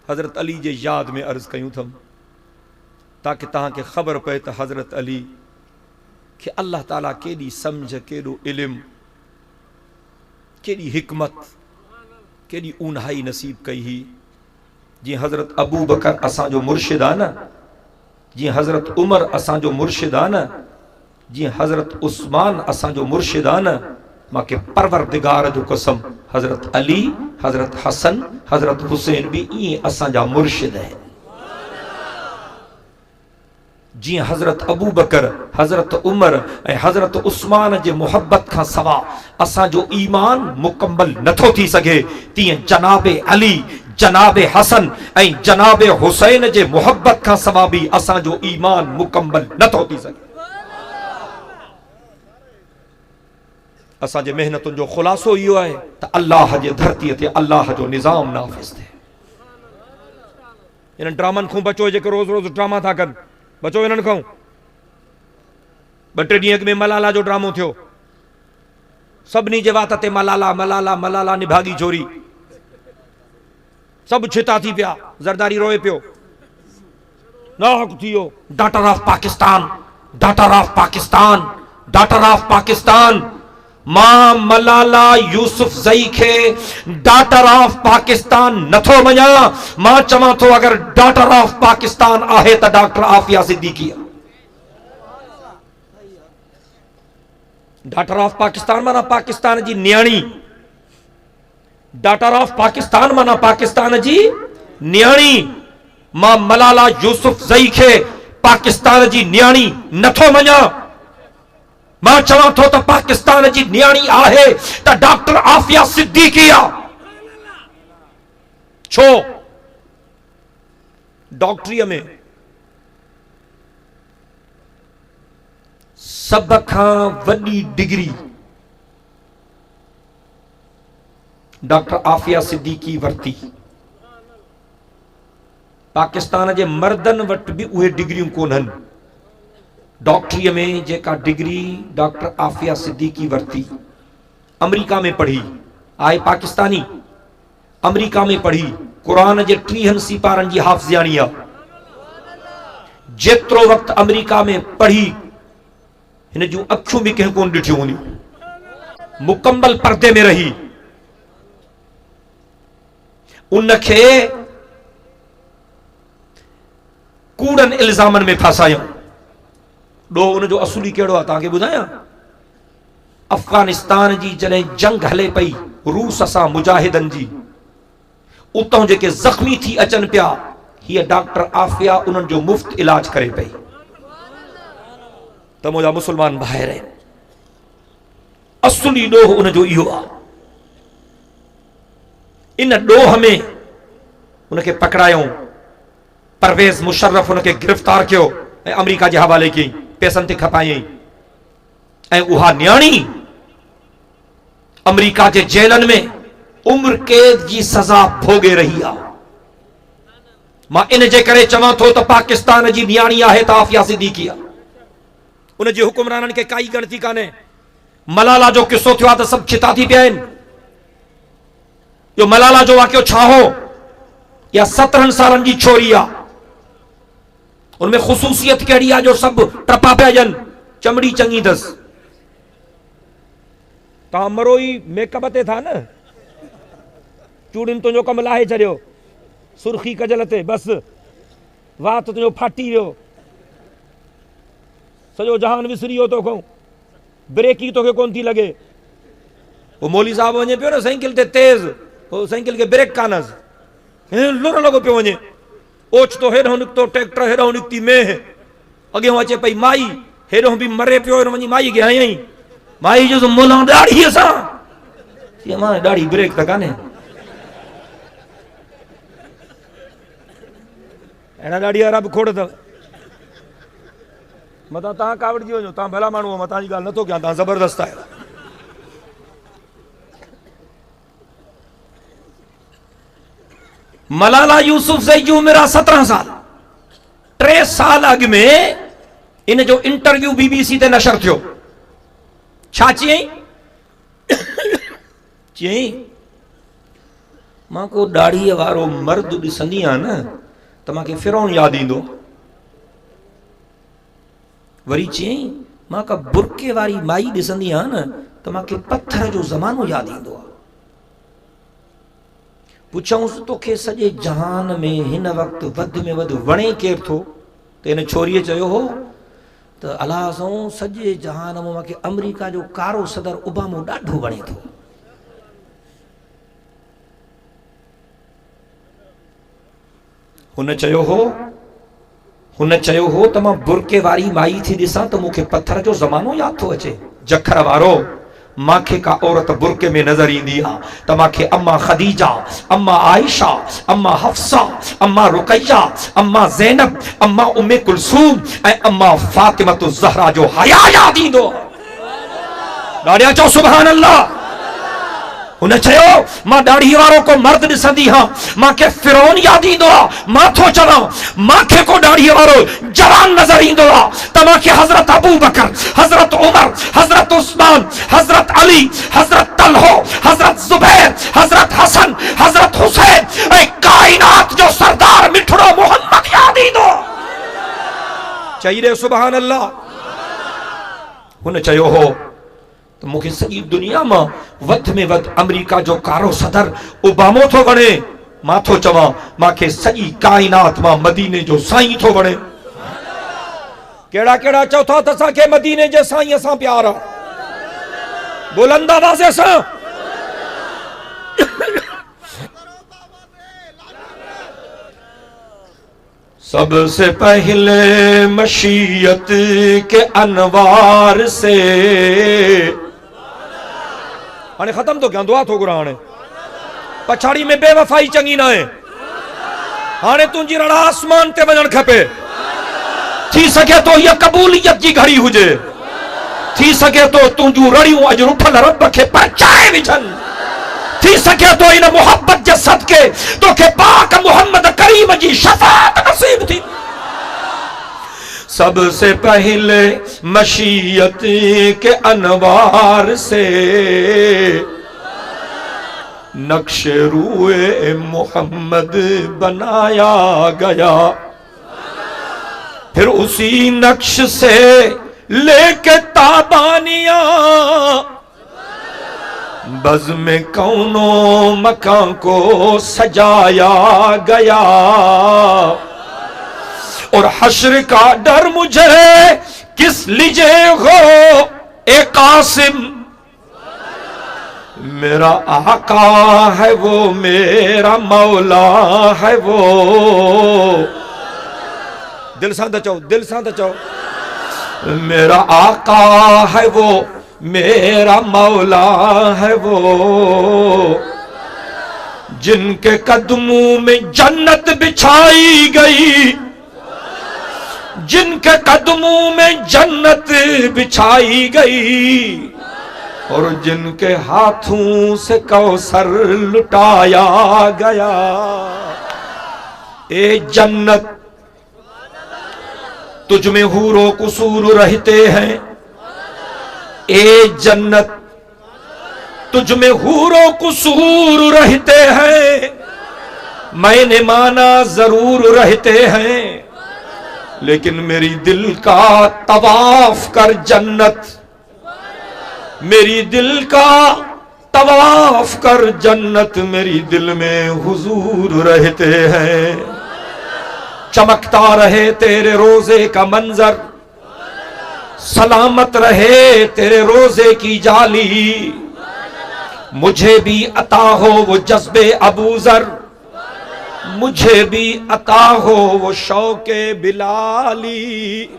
हज़रत अली जे यादि में अर्ज़ कयूं अथमि, ताकि तव्हांखे ख़बर पए त हज़रत अली खे अल्लाह ताला केॾी सम्झ, केॾो इल्मु, केॾी हिकमत, केॾी ऊन्हाई नसीब कई हुई। जीअं हज़रत अबू बकर असांजो मुर्शिद आहे न, जीअं हज़रत उमर असांजो मुर्शिद आहे न, जीअं हज़रत उस्मान असांजो मुर्शिद आहे न, मांखे परवरदिगार जो कसम हज़रत अली, हज़रत हसन, हज़रत हुसैन भी ईअं असांजा मुर्शिद आहिनि। जीअं हज़रत अबू बकर, हज़रत उमर ऐं हज़रत उस्मान जे मुहब्बत खां सवा असांजो ईमान मुकम्मल नथो थी सघे, तीअं जनाबे अली, जनाबे हसन ऐं जनाबे हुसैन जे मुहब्बत खां सवा भी असांजो ईमान मुकम्मल नथो थी सघे। असांजे मेहनतुनि जो ख़ुलासो इहो आहे त अल्लाह जे धरतीअ ते अल्लाह जो निज़ाम नाफ़िज़ थिए। इन्हनि ड्रामनि खां बचो जेके रोज़ रोज़ ड्रामा था कनि, बचो इन्हनि खां। 2-3 ॾींहं में मलाला जो ड्रामो थियो, सभिनी जे वात ते मलाला मलाला मलाला निभागी चोरी, सभु छिता थी पिया, ज़रदारी रोए पियो, नाहक थी वियो, daughter of Pakistan, daughter of Pakistan, daughter of Pakistan. मां मलाला यूसुफ ज़ई खे डॉटर ऑफ पाकिस्तान नथो मञा, मां चवां थो अगर डॉटर ऑफ पाकिस्तान आहे त डॉक्टर आफिया सिद्दीकी आहे। डॉटर ऑफ पाकिस्तान माना पाकिस्तान जी न्याणी, डॉटर ऑफ पाकिस्तान माना पाकिस्तान जी न्याणी। मां मलाला यूसुफ ज़ई खे पाकिस्तान जी न्याणी नथो मञा, मां चवां थो त पाकिस्तान जी न्याणी आहे त डॉक्टर आफिया सिद्दीकी आहे। छो? डॉक्टरीअ में सब खां वॾी डिग्री डॉक्टर आफिया सिद्दीकी वरती। पाकिस्तान जे मर्दनि वटि बि उहे डिग्रियूं कोन्हनि। डॉक्टरीअ में जेका डिग्री डॉक्टर आफिया सिद्दीकी वरती, अमेरिका में पढ़ी, आहे पाकिस्तानी, अमेरिका में पढ़ी, कुरान जे 30 सिपारनि जी हाफ़िज़ियाणी आहे। जेतिरो वक़्तु अमेरिका में पढ़ी, हिन जूं अखियूं बि कंहिं कोन ॾिठियूं हूंदियूं, मुकम्मल पर्दे में रही। उनखे कूड़नि इल्ज़ामनि में फासायूं। ॾोह उनजो असुली कहिड़ो आहे तव्हांखे ॿुधायां? अफ़गानिस्तान जी जॾहिं जंग हले पई रूस सां मुजाहिदनि जी, उतां जेके ज़ख़्मी थी अचनि पिया, हीअ डॉक्टर आफिया उन्हनि जो मुफ़्त इलाज करे पई। त मुंहिंजा मुस्लमान भाइर आहिनि, असुली ॾोह उनजो इहो आहे। इन ॾोह में उनखे पकड़ायूं, परवेज़ मुशर्रफ उनखे गिरफ़्तार कयो ऐं अमेरिका जे हवाले कयईं, पैसनि ते खपायईं। ऐं उहा न्याणी अमेरिका जे जेलनि में उम्र कैद जी सज़ा भोगे रही आहे। मां इन जे करे चवां थो त पाकिस्तान जी न्याणी आहे त आफिया सिद्दीकी आहे। उन जे हुकुमराननि खे काई ॻणती कान्हे। मलाला जो किस्सो थियो आहे त सभु छिता थी पिया आहिनि। इहो मलाला जो वाक़ियो छा हो? या 17 सालनि जी छोरी आहे, उनमें ख़ुसूसियत कहिड़ी आहे जो सभु टपा पिया ॼनि, चमड़ी चङी अथसि। तव्हां मरो ई मेकअप ते था न, चूड़ियुनि तुंहिंजो कमु लाहे छॾियो, सुर्खी कजल ते बसि, वात तुंहिंजो फाटी वियो, सॼो जहान विसरी वियो तोखां, ब्रेक ई तोखे कोन थी लॻे। पोइ मौली साहिबु वञे पियो न साइकिल ते तेज़, पोइ साइकिल खे ब्रेक कानसि, लुर लॻो पियो वञे, ओचितो हेॾो निकितो ट्रैक्टर, हेॾो निकिती मेह, अॻियां अचे पई माई, हेॾो बि मरे पियो, वञी माई खे हयईं, माई जो मोला ॾाढ़ीअ सां, मां ॾाढ़ी ब्रेक त कान्हे, अहिड़ा ॾाढी वारा बि खोड़ अथव। मतां तव्हां कावड़जी वञो, तव्हां भला माण्हू आहियो, मां तव्हांजी ॻाल्हि नथो कयां, तव्हां ज़बरदस्त आहियो। मलाला यूसुफज़ई जी उमिरि आहे 17 साल। 3 साल अॻु में इन जो इंटरव्यू BBC ते नशर थियो। छा चयईं? चयईं मां को ॾाढ़ीअ वारो मर्द ॾिसंदी आहियां न त मूंखे फिरौन यादि ईंदो। वरी चयईं मां का बुरके वारी माई ॾिसंदी आहियां न त मूंखे पत्थर जो ज़मानो यादि ईंदो आहे। पुछऊंसि तोखे सॼे जहान में हिन वक़्तु वधि में वधि वणे केरु थो? त हिन छोरीअ चयो हो त अलाह सां सॼे जहान में मूंखे अमेरिका जो कारो सदर ओबामो ॾाढो वणे थो। हुन चयो हो त मां बुरके वारी माई थी ॾिसां त मूंखे पत्थर जो ज़मानो यादि थो अचे। जखर वारो मांखे का औरत बुरके में नज़र ईंदी आहे त मांखे अम्मा ख़दीजा, अम्मा आयशा, अम्मा हफ्सा, अम्मा रुकैया, अम्मा ज़ैनब, अम्मा उम्मे कुलसूम ऐं अम्मा फातिमतु ज़हरा जो हया यादि ईंदो। ॾाढिया चओ सुभान अल्लाह। हुन चयो मां ॾाढ़ी वारो को मर्द ॾिसंदी हां मांखे फिरौन यादि ईंदो आहे। मां थो चवां मांखे को ॾाढ़ी वारो जवान नज़र ईंदो आहे त मांखे हज़रत अबू बकर, हज़रत उमर, हज़रत उस्मान, हज़रत अली, हज़रत तलहो, हज़रत ज़ुबैर, हज़रत हसन, हज़रत हुसैन ऐं काइनात जो सरदार मिठड़ो मोहम्मद यादि ईंदो। चई रे सुभान अल्लाह। हुन चयो हो तो मुझे सॼी दुनिया में वध में वध अमेरिका जो कारो सदर ओबामो थो वणे। मां थो चवां मांखे सॼी काइनात मां मदीने जो साईं थो वणे। केड़ा केड़ा चओ था त असांखे मदीने जे साईं सां प्यार आहे? बुलंद आवाज़ सां। सबसे पहले मशीयत के अनवार से। हाणे खत्म तो क्या दुआ थो घुरा। हाणे पछाड़ी में बेवफाई चंगी ना है। हाणे तुंहिंजी रड़ा आसमान ते वञण खपे। थी सके तो ये कबूलियत जी घड़ी हुजे। थी सके तो तुंहिंजूं रड़ियूं अॼु रुठल रब खे परचाए विझनि। थी सके तो इन मोहब्बत जे सदके तोखे पाक मोहम्मद करीम जी शफाअत नसीब थी। सबसे पहले मशीयत के अनवार से नक्शे रूए मोहम्मद बनाया गया। फिर उसी नक्श से लेके ताबानिया बज़्म कौनो मकान को सजाया गया। और हश्र का डर मुझे किस लीजे हो ए कासिम। मेरा आका है वो, मेरा मौला है वो। दिल सां त चओ, दिल सां त चओ। मेरा आका है वो, मेरा मौला है वो। जिनके कदमों में जन्नत बिछाई गई, जिनके कदमों में जन्नत बिछाई गई। और जिनके हाथों से कौसर लुटाया गया। ए जन्नत तुझ में हूरो कुसूर रहते हैं। ए जन्नत तुझ में हूरो कुसूर रहते हैं। मैंने माना जरूर रहते हैं, लेकिन मेरी दिल का तवाफ कर जन्नत। मेरी दिल का तवाफ कर जन्नत मेरी दिल में हुजूर रहते हैं। चमकता रहे तेरे रोजे का मंजर, सलामत रहे तेरे रोजे की जाली। मुझे भी अता हो वो जज्बे अबूजर, मुझे भी अता हो वो शौके बिलाली।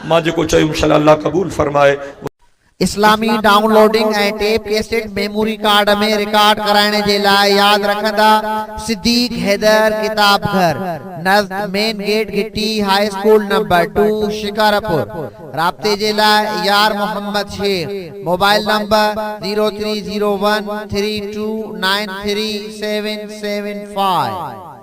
माजे को चाहिए इंशाअल्लाह अल्लाह कबूल फरमाए। इस्लामी डाउनलोडिंग ऐं टेप कैसेट मेमोरी कार्ड में रिकॉर्ड कराइण जे लाइ याद रखंदा सिद्दीक हैदर किताब घर, नज़द मेन गेट गिट्टी हाई स्कूल नंबर 2 शिकारपुर। राब्ते जे लाइ यार मोहम्मद शेख, मोबाइल नंबर 03013293775।